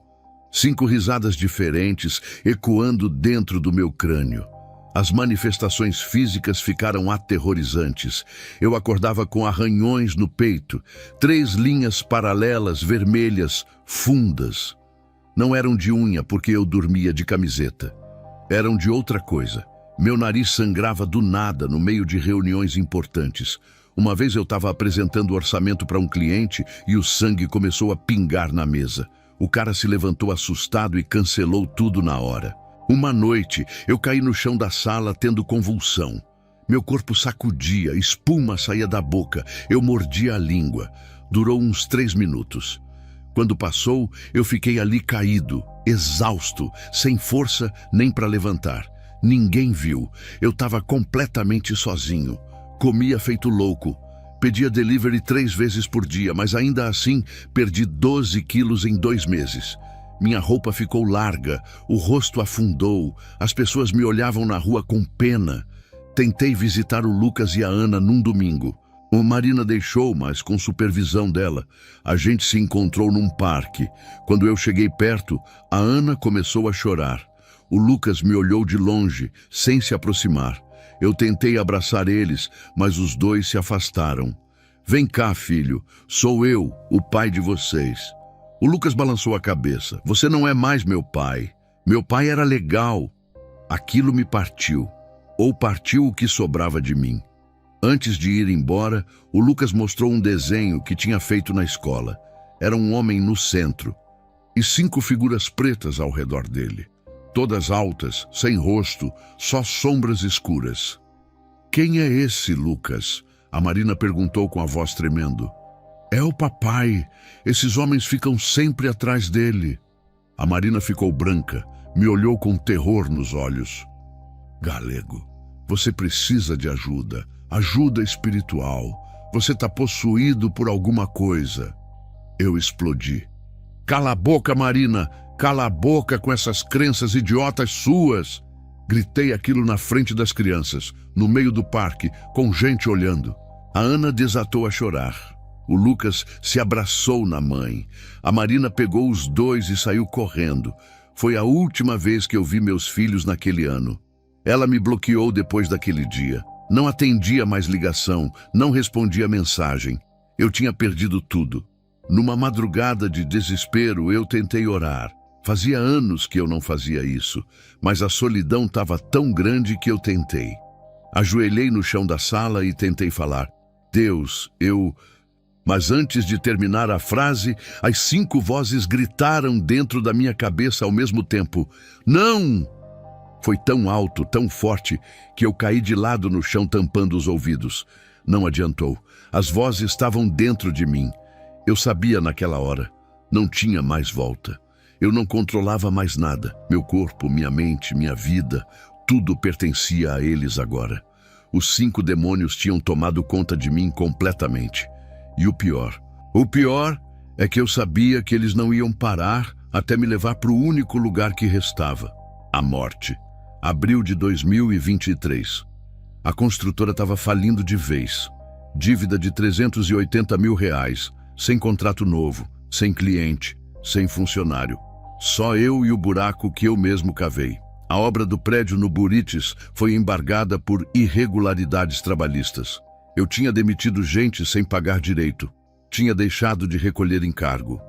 5 risadas diferentes ecoando dentro do meu crânio. As manifestações físicas ficaram aterrorizantes. Eu acordava com arranhões no peito, 3 linhas paralelas, vermelhas, fundas. Não eram de unha porque eu dormia de camiseta. Eram de outra coisa. Meu nariz sangrava do nada no meio de reuniões importantes. Uma vez eu estava apresentando o orçamento para um cliente e o sangue começou a pingar na mesa. O cara se levantou assustado e cancelou tudo na hora. Uma noite, eu caí no chão da sala tendo convulsão. Meu corpo sacudia, espuma saía da boca, eu mordia a língua. Durou uns 3 minutos. Quando passou, eu fiquei ali caído, exausto, sem força nem para levantar. Ninguém viu, eu estava completamente sozinho. Comia feito louco. Pedia delivery 3 vezes por dia, mas ainda assim perdi 12 quilos em 2 meses. Minha roupa ficou larga, o rosto afundou, as pessoas me olhavam na rua com pena. Tentei visitar o Lucas e a Ana num domingo. A Marina deixou, mas com supervisão dela. A gente se encontrou num parque. Quando eu cheguei perto, a Ana começou a chorar. O Lucas me olhou de longe, sem se aproximar. Eu tentei abraçar eles, mas os 2 se afastaram. "Vem cá, filho, sou eu, o pai de vocês." O Lucas balançou a cabeça. Você não é mais meu pai. Meu pai era legal. Aquilo me partiu. Ou partiu o que sobrava de mim. Antes de ir embora, o Lucas mostrou um desenho que tinha feito na escola. Era um homem no centro e 5 figuras pretas ao redor dele. Todas altas, sem rosto, só sombras escuras. Quem é esse, Lucas? A Marina perguntou com a voz tremendo. É o papai. Esses homens ficam sempre atrás dele. A Marina ficou branca, me olhou com terror nos olhos. Galego, você precisa de ajuda. Ajuda espiritual. Você está possuído por alguma coisa. Eu explodi. Cala a boca, Marina! Cala a boca com essas crenças idiotas suas! Gritei aquilo na frente das crianças, no meio do parque, com gente olhando. A Ana desatou a chorar. O Lucas se abraçou na mãe. A Marina pegou os dois e saiu correndo. Foi a última vez que eu vi meus filhos naquele ano. Ela me bloqueou depois daquele dia. Não atendia mais ligação, não respondia mensagem. Eu tinha perdido tudo. Numa madrugada de desespero, eu tentei orar. Fazia anos que eu não fazia isso, mas a solidão estava tão grande que eu tentei. Ajoelhei no chão da sala e tentei falar. Deus, eu... Mas antes de terminar a frase, as 5 vozes gritaram dentro da minha cabeça ao mesmo tempo. Não! Foi tão alto, tão forte, que eu caí de lado no chão tampando os ouvidos. Não adiantou. As vozes estavam dentro de mim. Eu sabia naquela hora. Não tinha mais volta. Eu não controlava mais nada. Meu corpo, minha mente, minha vida, tudo pertencia a eles agora. Os 5 demônios tinham tomado conta de mim completamente. E o pior é que eu sabia que eles não iam parar até me levar para o único lugar que restava, a morte. Abril de 2023. A construtora estava falindo de vez. Dívida de R$380 mil, sem contrato novo, sem cliente, sem funcionário. Só eu e o buraco que eu mesmo cavei. A obra do prédio no Buritis foi embargada por irregularidades trabalhistas. Eu tinha demitido gente sem pagar direito. Tinha deixado de recolher encargo.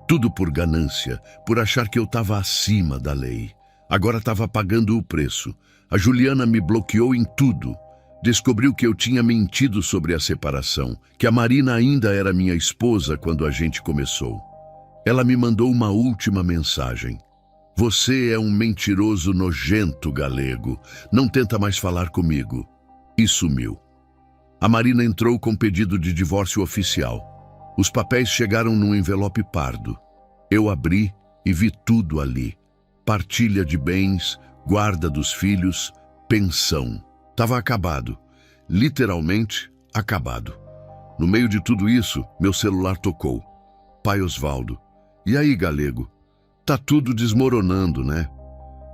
Tudo por ganância, por achar que eu estava acima da lei. Agora estava pagando o preço. A Juliana me bloqueou em tudo. Descobriu que eu tinha mentido sobre a separação, que a Marina ainda era minha esposa quando a gente começou. Ela me mandou uma última mensagem. Você é um mentiroso nojento, Galego. Não tenta mais falar comigo. E sumiu. A Marina entrou com pedido de divórcio oficial. Os papéis chegaram num envelope pardo. Eu abri e vi tudo ali. Partilha de bens, guarda dos filhos, pensão. Estava acabado. Literalmente acabado. No meio de tudo isso, meu celular tocou. Pai Osvaldo. E aí, Galego? Tá tudo desmoronando, né?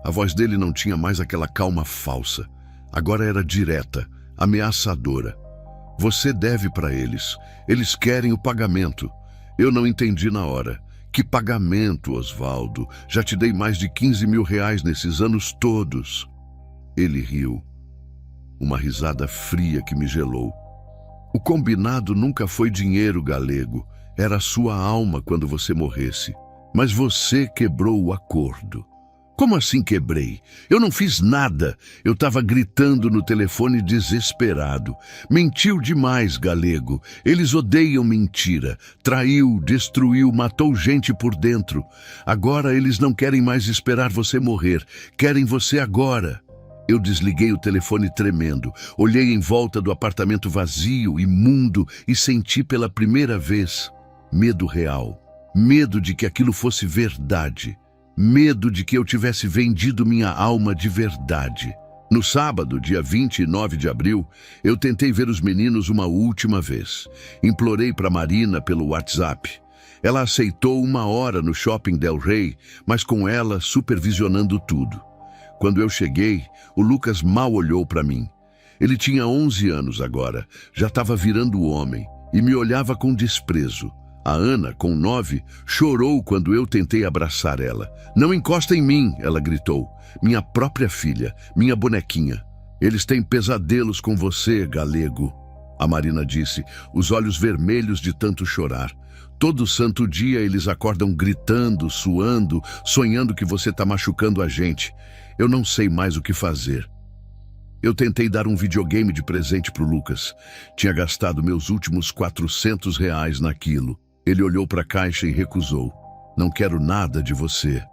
A voz dele não tinha mais aquela calma falsa. Agora era direta, ameaçadora. Você deve para eles. Eles querem o pagamento. Eu não entendi na hora. Que pagamento, Osvaldo? Já te dei mais de R$15 mil nesses anos todos. Ele riu. Uma risada fria que me gelou. O combinado nunca foi dinheiro, Galego. Era a sua alma quando você morresse. Mas você quebrou o acordo. Como assim quebrei? Eu não fiz nada. Eu estava gritando no telefone desesperado. Mentiu demais, Galego. Eles odeiam mentira. Traiu, destruiu, matou gente por dentro. Agora eles não querem mais esperar você morrer. Querem você agora. Eu desliguei o telefone tremendo. Olhei em volta do apartamento vazio, imundo, e senti pela primeira vez medo real. Medo de que aquilo fosse verdade. Medo de que eu tivesse vendido minha alma de verdade. No sábado, dia 29 de abril, eu tentei ver os meninos uma última vez. Implorei para Marina pelo WhatsApp. Ela aceitou 1 hora no Shopping Del Rey, mas com ela supervisionando tudo. Quando eu cheguei, o Lucas mal olhou para mim. Ele tinha 11 anos agora, já estava virando homem e me olhava com desprezo. A Ana, com 9, chorou quando eu tentei abraçar ela. Não encosta em mim, ela gritou. Minha própria filha, minha bonequinha. Eles têm pesadelos com você, Galego. A Marina disse, os olhos vermelhos de tanto chorar. Todo santo dia eles acordam gritando, suando, sonhando que você está machucando a gente. Eu não sei mais o que fazer. Eu tentei dar um videogame de presente pro Lucas. Tinha gastado meus últimos R$ 400 naquilo. Ele olhou para a caixa e recusou. Não quero nada de você.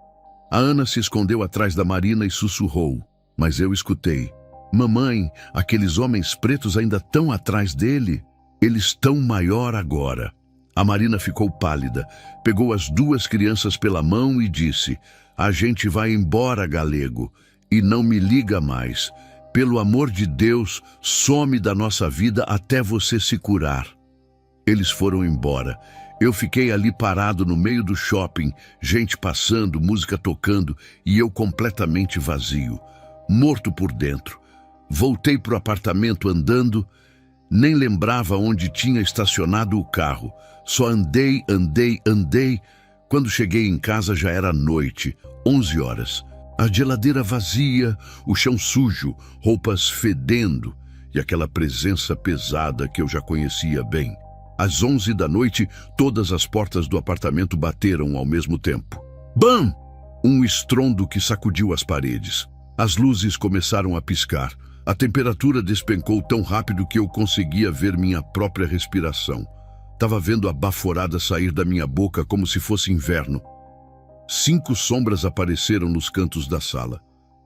A Ana se escondeu atrás da Marina e sussurrou. Mas eu escutei. Mamãe, aqueles homens pretos ainda estão atrás dele. Eles estão maior agora. A Marina ficou pálida, pegou as duas crianças pela mão e disse, a gente vai embora, galego, e não me liga mais. Pelo amor de Deus, some da nossa vida até você se curar. Eles foram embora. Eu fiquei ali parado no meio do shopping, gente passando, música tocando, e eu completamente vazio, morto por dentro. Voltei pro apartamento andando, nem lembrava onde tinha estacionado o carro. Só andei. Quando cheguei em casa já era noite, 11 horas. A geladeira vazia, o chão sujo, roupas fedendo e aquela presença pesada que eu já conhecia bem. Às 11 da noite, todas as portas do apartamento bateram ao mesmo tempo. Bam! Um estrondo que sacudiu as paredes. As luzes começaram a piscar. A temperatura despencou tão rápido que eu conseguia ver minha própria respiração. Estava vendo a baforada sair da minha boca como se fosse inverno. 5 sombras apareceram nos cantos da sala.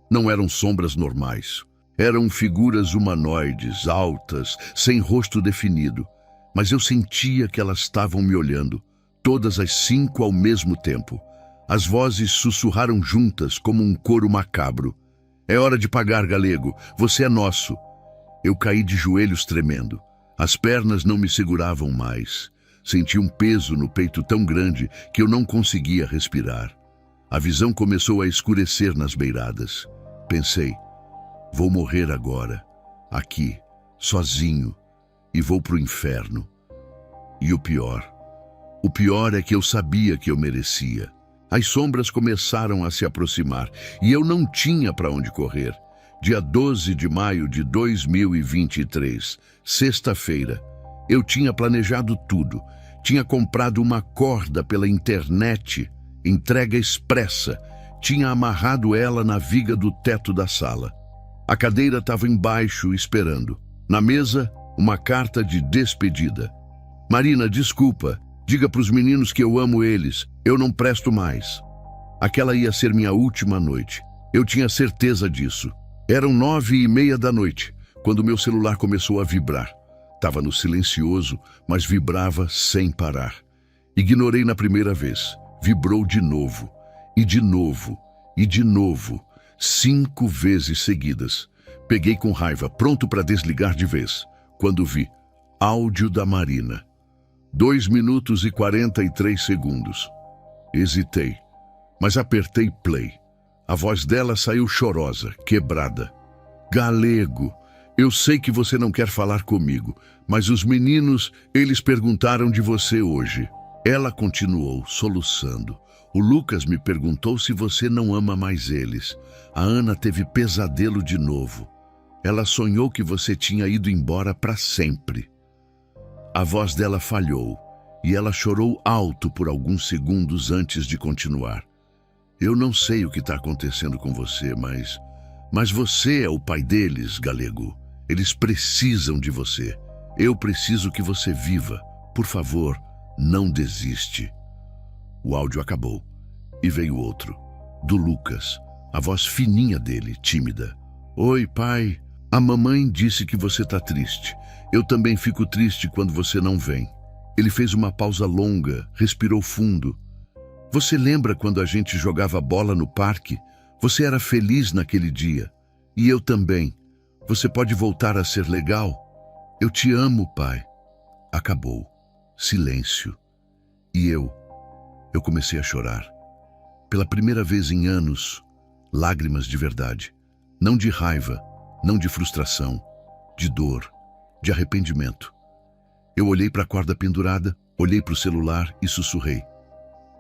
Não eram sombras normais. Eram figuras humanoides, altas, sem rosto definido. Mas eu sentia que elas estavam me olhando. Todas as 5 ao mesmo tempo. As vozes sussurraram juntas como um coro macabro. É hora de pagar, galego. Você é nosso. Eu caí de joelhos tremendo. As pernas não me seguravam mais. Senti um peso no peito tão grande que eu não conseguia respirar. A visão começou a escurecer nas beiradas. Pensei, vou morrer agora, aqui, sozinho, e vou pro inferno. E o pior é que eu sabia que eu merecia. As sombras começaram a se aproximar e eu não tinha para onde correr. Dia 12 de maio de 2023, sexta-feira, eu tinha planejado tudo. Tinha comprado uma corda pela internet, entrega expressa. Tinha amarrado ela na viga do teto da sala. A cadeira estava embaixo, esperando. Na mesa, uma carta de despedida. Marina, desculpa. Diga para os meninos que eu amo eles. Eu não presto mais. Aquela ia ser minha última noite. Eu tinha certeza disso. Eram 9h30 da noite, quando meu celular começou a vibrar. Estava no silencioso, mas vibrava sem parar. Ignorei na primeira vez. Vibrou de novo, e de novo, e de novo. 5 vezes seguidas. Peguei com raiva, pronto para desligar de vez, quando vi áudio da Marina. 2 minutos e 43 segundos. Hesitei, mas apertei play. A voz dela saiu chorosa, quebrada. Galego, eu sei que você não quer falar comigo, mas os meninos, eles perguntaram de você hoje. Ela continuou, soluçando. O Lucas me perguntou se você não ama mais eles. A Ana teve pesadelo de novo. Ela sonhou que você tinha ido embora para sempre. A voz dela falhou e ela chorou alto por alguns segundos antes de continuar. Eu não sei o que está acontecendo com você, mas você é o pai deles, galego. Eles precisam de você. Eu preciso que você viva. Por favor, não desiste. O áudio acabou e veio outro, do Lucas, a voz fininha dele, tímida. Oi, pai. A mamãe disse que você está triste. Eu também fico triste quando você não vem. Ele fez uma pausa longa, respirou fundo. Você lembra quando a gente jogava bola no parque? Você era feliz naquele dia. E eu também. Você pode voltar a ser legal? Eu te amo, pai. Acabou. Silêncio. E eu comecei a chorar. Pela primeira vez em anos, lágrimas de verdade. Não de raiva, não de frustração, de dor, de arrependimento. Eu olhei para a corda pendurada, olhei para o celular e sussurrei.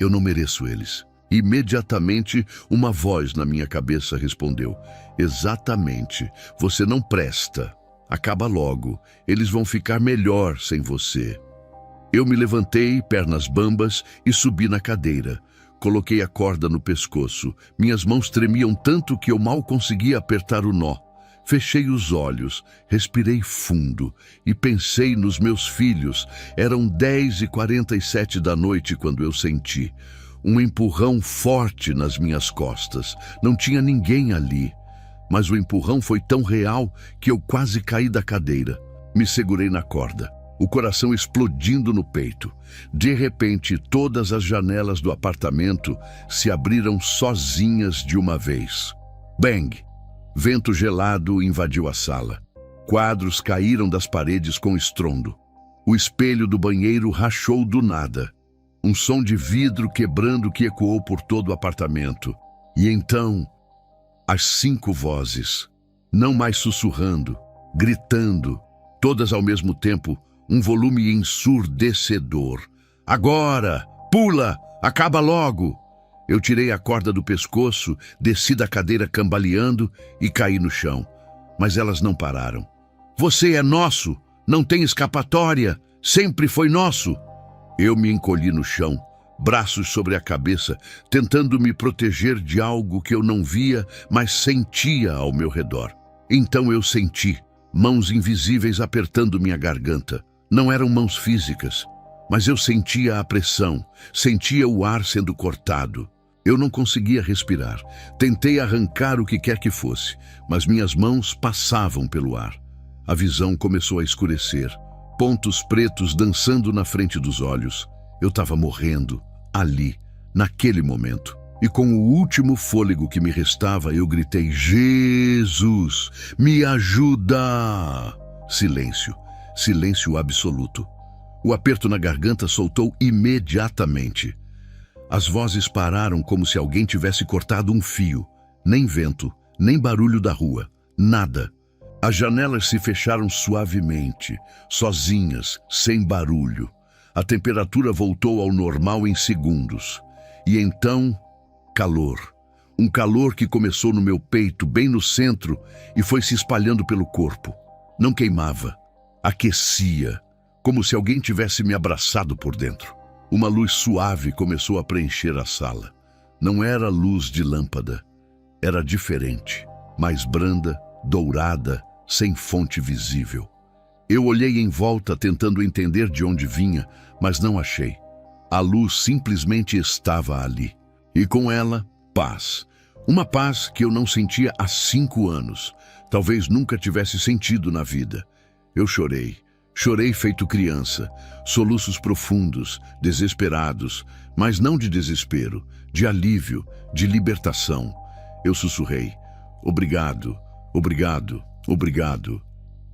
Eu não mereço eles. Imediatamente, uma voz na minha cabeça respondeu. Exatamente, você não presta. Acaba logo, eles vão ficar melhor sem você. Eu me levantei, pernas bambas, e subi na cadeira. Coloquei a corda no pescoço. Minhas mãos tremiam tanto que eu mal conseguia apertar o nó. Fechei os olhos, respirei fundo e pensei nos meus filhos. Eram 10h47 da noite quando eu senti um empurrão forte nas minhas costas. Não tinha ninguém ali, mas o empurrão foi tão real que eu quase caí da cadeira. Me segurei na corda, o coração explodindo no peito. De repente, todas as janelas do apartamento se abriram sozinhas de uma vez. Bang! Vento gelado invadiu a sala. Quadros caíram das paredes com estrondo. O espelho do banheiro rachou do nada. Um som de vidro quebrando que ecoou por todo o apartamento. E então, as 5 vozes, não mais sussurrando, gritando, todas ao mesmo tempo, um volume ensurdecedor. Agora! Pula! Acaba logo! Eu tirei a corda do pescoço, desci da cadeira cambaleando e caí no chão. Mas elas não pararam. Você é nosso! Não tem escapatória! Sempre foi nosso! Eu me encolhi no chão, braços sobre a cabeça, tentando me proteger de algo que eu não via, mas sentia ao meu redor. Então eu senti mãos invisíveis apertando minha garganta. Não eram mãos físicas, mas eu sentia a pressão, sentia o ar sendo cortado. Eu não conseguia respirar. Tentei arrancar o que quer que fosse, mas minhas mãos passavam pelo ar. A visão começou a escurecer. Pontos pretos dançando na frente dos olhos. Eu estava morrendo, ali, naquele momento. E com o último fôlego que me restava, eu gritei: Jesus, me ajuda! Silêncio, silêncio absoluto. O aperto na garganta soltou imediatamente. As vozes pararam como se alguém tivesse cortado um fio. Nem vento, nem barulho da rua, nada. As janelas se fecharam suavemente, sozinhas, sem barulho. A temperatura voltou ao normal em segundos. E então, calor. Um calor que começou no meu peito, bem no centro, e foi se espalhando pelo corpo. Não queimava, aquecia, como se alguém tivesse me abraçado por dentro. Uma luz suave começou a preencher a sala. Não era luz de lâmpada. Era diferente, mais branda, dourada, sem fonte visível. Eu olhei em volta tentando entender de onde vinha, mas não achei. A luz simplesmente estava ali. E com ela, paz. Uma paz que eu não sentia há 5 anos. Talvez nunca tivesse sentido na vida. Eu chorei. Chorei feito criança. Soluços profundos, desesperados, mas não de desespero, de alívio, de libertação. Eu sussurrei: obrigado, obrigado, obrigado.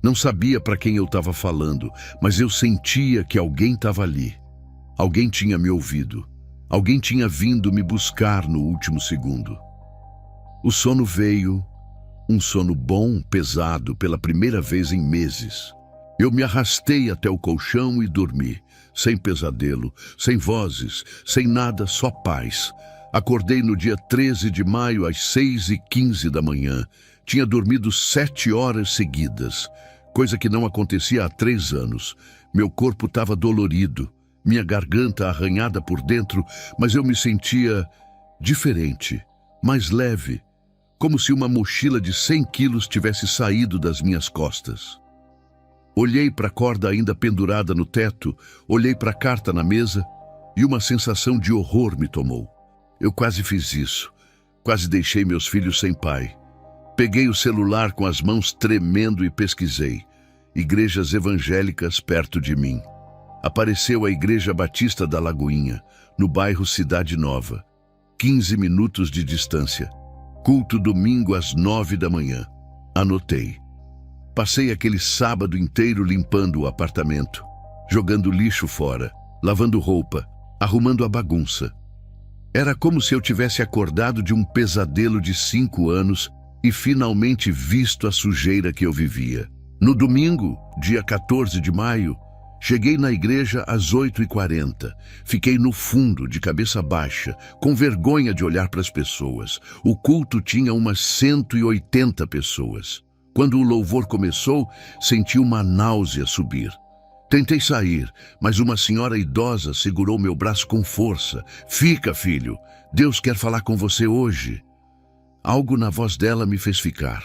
Não sabia para quem eu estava falando, mas eu sentia que alguém estava ali. Alguém tinha me ouvido. Alguém tinha vindo me buscar no último segundo. O sono veio, um sono bom, pesado, pela primeira vez em meses. Eu me arrastei até o colchão e dormi, sem pesadelo, sem vozes, sem nada, só paz. Acordei no dia 13 de maio às 6h15 da manhã. Tinha dormido 7 horas seguidas, coisa que não acontecia há 3 anos. Meu corpo estava dolorido, minha garganta arranhada por dentro, mas eu me sentia diferente, mais leve, como se uma mochila de 100 quilos tivesse saído das minhas costas. Olhei para a corda ainda pendurada no teto, olhei para a carta na mesa e uma sensação de horror me tomou. Eu quase fiz isso, quase deixei meus filhos sem pai. Peguei o celular com as mãos tremendo e pesquisei. Igrejas evangélicas perto de mim. Apareceu a Igreja Batista da Lagoinha, no bairro Cidade Nova. 15 minutos de distância. Culto domingo às 9 da manhã. Anotei. Passei aquele sábado inteiro limpando o apartamento, jogando lixo fora, lavando roupa, arrumando a bagunça. Era como se eu tivesse acordado de um pesadelo de 5 anos e finalmente visto a sujeira que eu vivia. No domingo, dia 14 de maio, cheguei na igreja às 8h40. Fiquei no fundo, de cabeça baixa, com vergonha de olhar para as pessoas. O culto tinha umas 180 pessoas. Quando o louvor começou, senti uma náusea subir. Tentei sair, mas uma senhora idosa segurou meu braço com força. Fica, filho. Deus quer falar com você hoje. Algo na voz dela me fez ficar.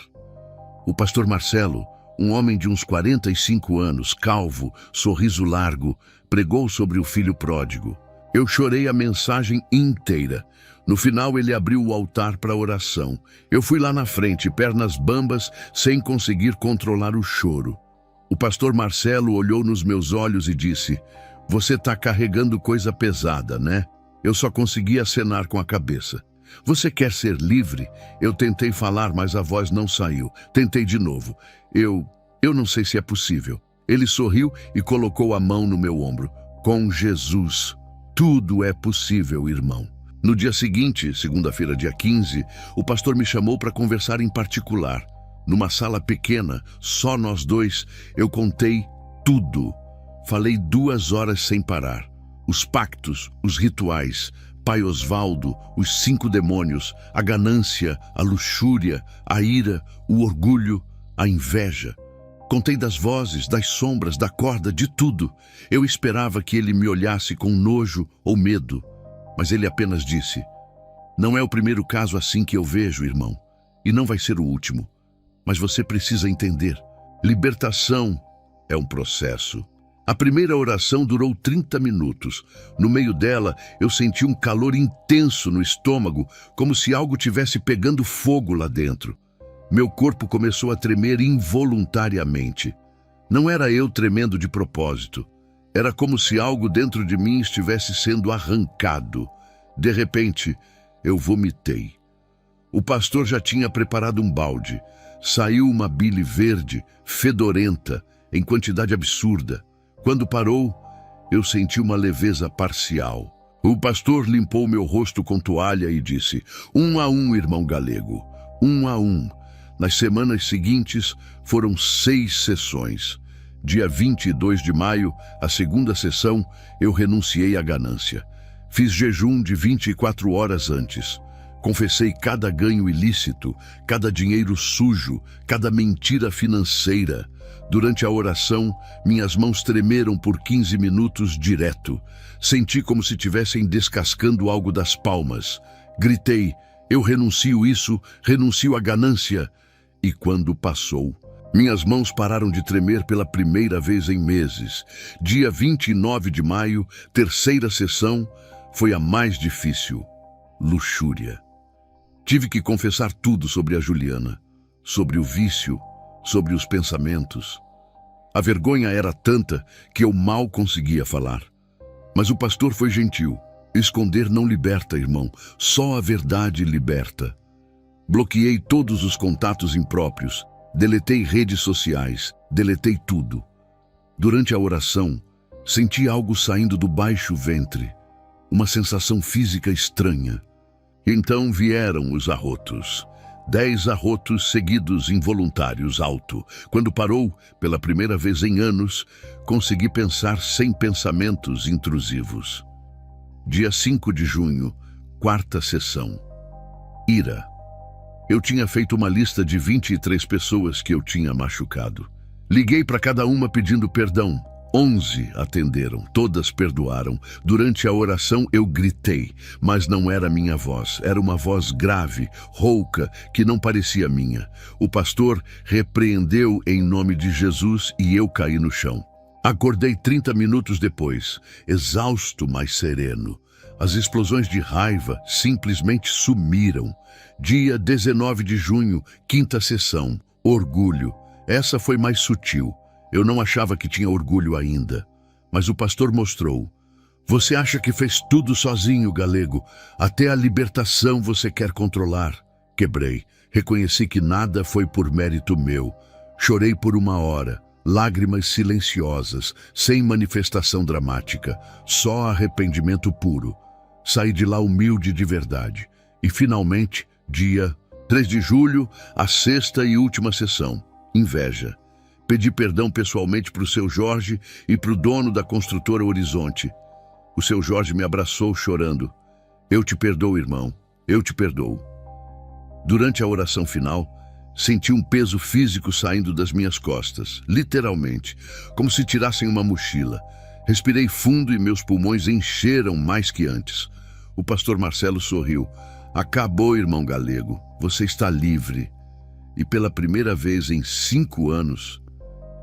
O pastor Marcelo, um homem de uns 45 anos, calvo, sorriso largo, pregou sobre o filho pródigo. Eu chorei a mensagem inteira. No final, ele abriu o altar para oração. Eu fui lá na frente, pernas bambas, sem conseguir controlar o choro. O pastor Marcelo olhou nos meus olhos e disse: "Você está carregando coisa pesada, né?" Eu só consegui acenar com a cabeça. "Você quer ser livre?" Eu tentei falar, mas a voz não saiu. Tentei de novo. Eu não sei se é possível." Ele sorriu e colocou a mão no meu ombro. "Com Jesus, tudo é possível, irmão." No dia seguinte, segunda-feira, dia 15, o pastor me chamou para conversar em particular. Numa sala pequena, só nós dois, eu contei tudo. Falei 2 horas sem parar. Os pactos, os rituais, Pai Osvaldo, os 5 demônios, a ganância, a luxúria, a ira, o orgulho, a inveja. Contei das vozes, das sombras, da corda, de tudo. Eu esperava que ele me olhasse com nojo ou medo, mas ele apenas disse: "Não é o primeiro caso assim que eu vejo, irmão, e não vai ser o último. Mas você precisa entender, libertação é um processo." A primeira oração durou 30 minutos. No meio dela, eu senti um calor intenso no estômago, como se algo tivesse pegando fogo lá dentro. Meu corpo começou a tremer involuntariamente. Não era eu tremendo de propósito. Era como se algo dentro de mim estivesse sendo arrancado. De repente, eu vomitei. O pastor já tinha preparado um balde. Saiu uma bile verde, fedorenta, em quantidade absurda. Quando parou, eu senti uma leveza parcial. O pastor limpou meu rosto com toalha e disse: "1 a 1, irmão Galego, 1 a 1. Nas semanas seguintes, foram 6 sessões. Dia 22 de maio, a segunda sessão, eu renunciei à ganância. Fiz jejum de 24 horas antes. Confessei cada ganho ilícito, cada dinheiro sujo, cada mentira financeira. Durante a oração, minhas mãos tremeram por 15 minutos direto. Senti como se tivessem descascando algo das palmas. Gritei: "Eu renuncio isso, renuncio à ganância." E quando passou, minhas mãos pararam de tremer pela primeira vez em meses. Dia 29 de maio, terceira sessão, foi a mais difícil. Luxúria. Tive que confessar tudo sobre a Juliana, sobre o vício, sobre os pensamentos. A vergonha era tanta que eu mal conseguia falar. Mas o pastor foi gentil. Esconder não liberta, irmão. Só a verdade liberta. Bloqueei todos os contatos impróprios. Deletei redes sociais. Deletei tudo. Durante a oração, senti algo saindo do baixo ventre. Uma sensação física estranha. Então vieram os arrotos. 10 arrotos seguidos involuntários alto. Quando parou, pela primeira vez em anos, consegui pensar sem pensamentos intrusivos. Dia 5 de junho, quarta sessão. Ira. Eu tinha feito uma lista de 23 pessoas que eu tinha machucado. Liguei para cada uma pedindo perdão. 11 atenderam, todas perdoaram. Durante a oração eu gritei, mas não era minha voz. Era uma voz grave, rouca, que não parecia minha. O pastor repreendeu em nome de Jesus e eu caí no chão. Acordei 30 minutos depois, exausto, mas sereno. As explosões de raiva simplesmente sumiram. Dia 19 de junho, quinta sessão, orgulho. Essa foi mais sutil. Eu não achava que tinha orgulho ainda, mas o pastor mostrou. Você acha que fez tudo sozinho, Galego? Até a libertação você quer controlar. Quebrei. Reconheci que nada foi por mérito meu. Chorei por 1 hora, lágrimas silenciosas, sem manifestação dramática, só arrependimento puro. Saí de lá humilde de verdade. E finalmente, dia 3 de julho, a sexta e última sessão, inveja. Pedi perdão pessoalmente para o seu Jorge e para o dono da construtora Horizonte. O seu Jorge me abraçou chorando. Eu te perdoo, irmão. Eu te perdoo. Durante a oração final, Senti um peso físico saindo das minhas costas, literalmente, como se tirassem uma mochila. Respirei fundo e meus pulmões encheram mais que antes. O pastor Marcelo sorriu. Acabou, irmão Galego. Você está livre. E pela primeira vez em 5 anos,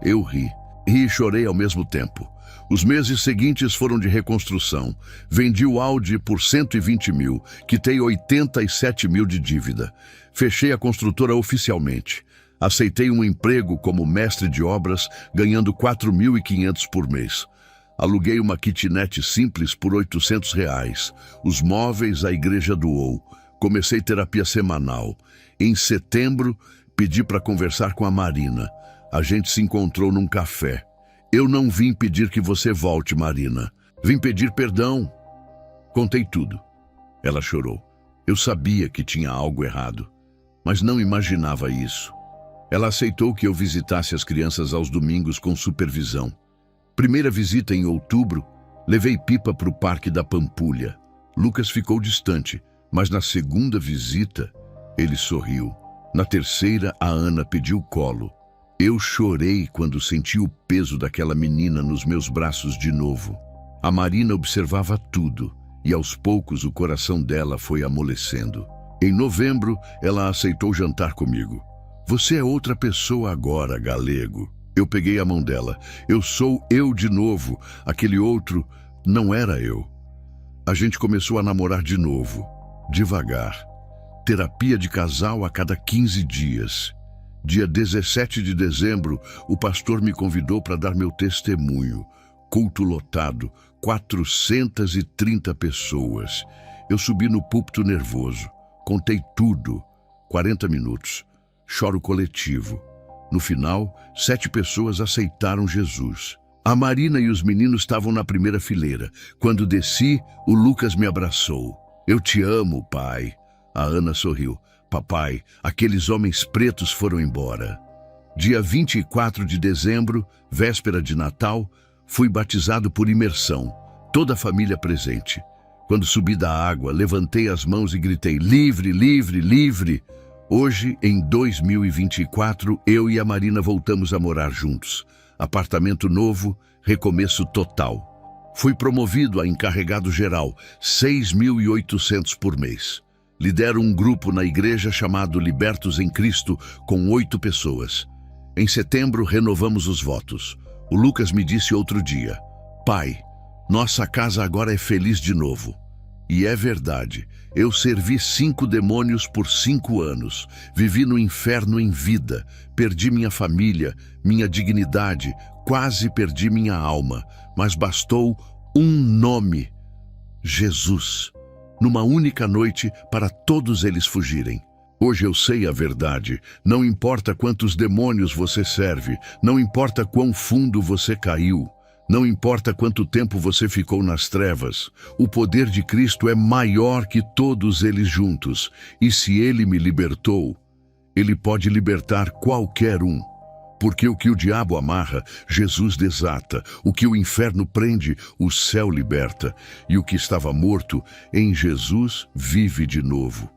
eu ri. Ri e chorei ao mesmo tempo. Os meses seguintes foram de reconstrução. Vendi o Audi por 120 mil, quitei 87 mil de dívida. Fechei a construtora oficialmente. Aceitei um emprego como mestre de obras, ganhando 4.500 por mês. Aluguei uma kitnet simples por R$ 800. Os móveis a igreja doou. Comecei terapia semanal. Em setembro, pedi para conversar com a Marina. A gente se encontrou num café. Eu não vim pedir que você volte, Marina. Vim pedir perdão. Contei tudo. Ela chorou. Eu sabia que tinha algo errado, mas não imaginava isso. Ela aceitou que eu visitasse as crianças aos domingos com supervisão. Primeira visita em outubro, levei Pipa para o Parque da Pampulha. Lucas ficou distante, mas na segunda visita, ele sorriu. Na terceira, a Ana pediu colo. Eu chorei quando senti o peso daquela menina nos meus braços de novo. A Marina observava tudo, e aos poucos o coração dela foi amolecendo. Em novembro, ela aceitou jantar comigo. Você é outra pessoa agora, Galego. Eu peguei a mão dela. Eu sou eu de novo. Aquele outro não era eu. A gente começou a namorar de novo, devagar. Terapia de casal a cada 15 dias. Dia 17 de dezembro, o pastor me convidou para dar meu testemunho. Culto lotado, 430 pessoas. Eu subi no púlpito nervoso. Contei tudo. 40 minutos. Choro coletivo. No final, 7 pessoas aceitaram Jesus. A Marina e os meninos estavam na primeira fileira. Quando desci, o Lucas me abraçou. Eu te amo, pai. A Ana sorriu. Papai, aqueles homens pretos foram embora. Dia 24 de dezembro, véspera de Natal, fui batizado por imersão. Toda a família presente. Quando subi da água, levantei as mãos e gritei: livre, livre, livre. Hoje, em 2024, eu e a Marina voltamos a morar juntos. Apartamento novo, recomeço total. Fui promovido a encarregado geral, 6.800 por mês. Lidero um grupo na igreja chamado Libertos em Cristo, com 8 pessoas. Em setembro, renovamos os votos. O Lucas me disse outro dia: pai, nossa casa agora é feliz de novo. E é verdade. Eu servi 5 demônios por 5 anos. Vivi no inferno em vida. Perdi minha família, minha dignidade, quase perdi minha alma. Mas bastou um nome: Jesus. Numa única noite, para todos eles fugirem. Hoje eu sei a verdade. Não importa quantos demônios você serve, não importa quão fundo você caiu, não importa quanto tempo você ficou nas trevas, o poder de Cristo é maior que todos eles juntos. E se Ele me libertou, Ele pode libertar qualquer um. Porque o que o diabo amarra, Jesus desata. O que o inferno prende, o céu liberta. E o que estava morto, em Jesus vive de novo.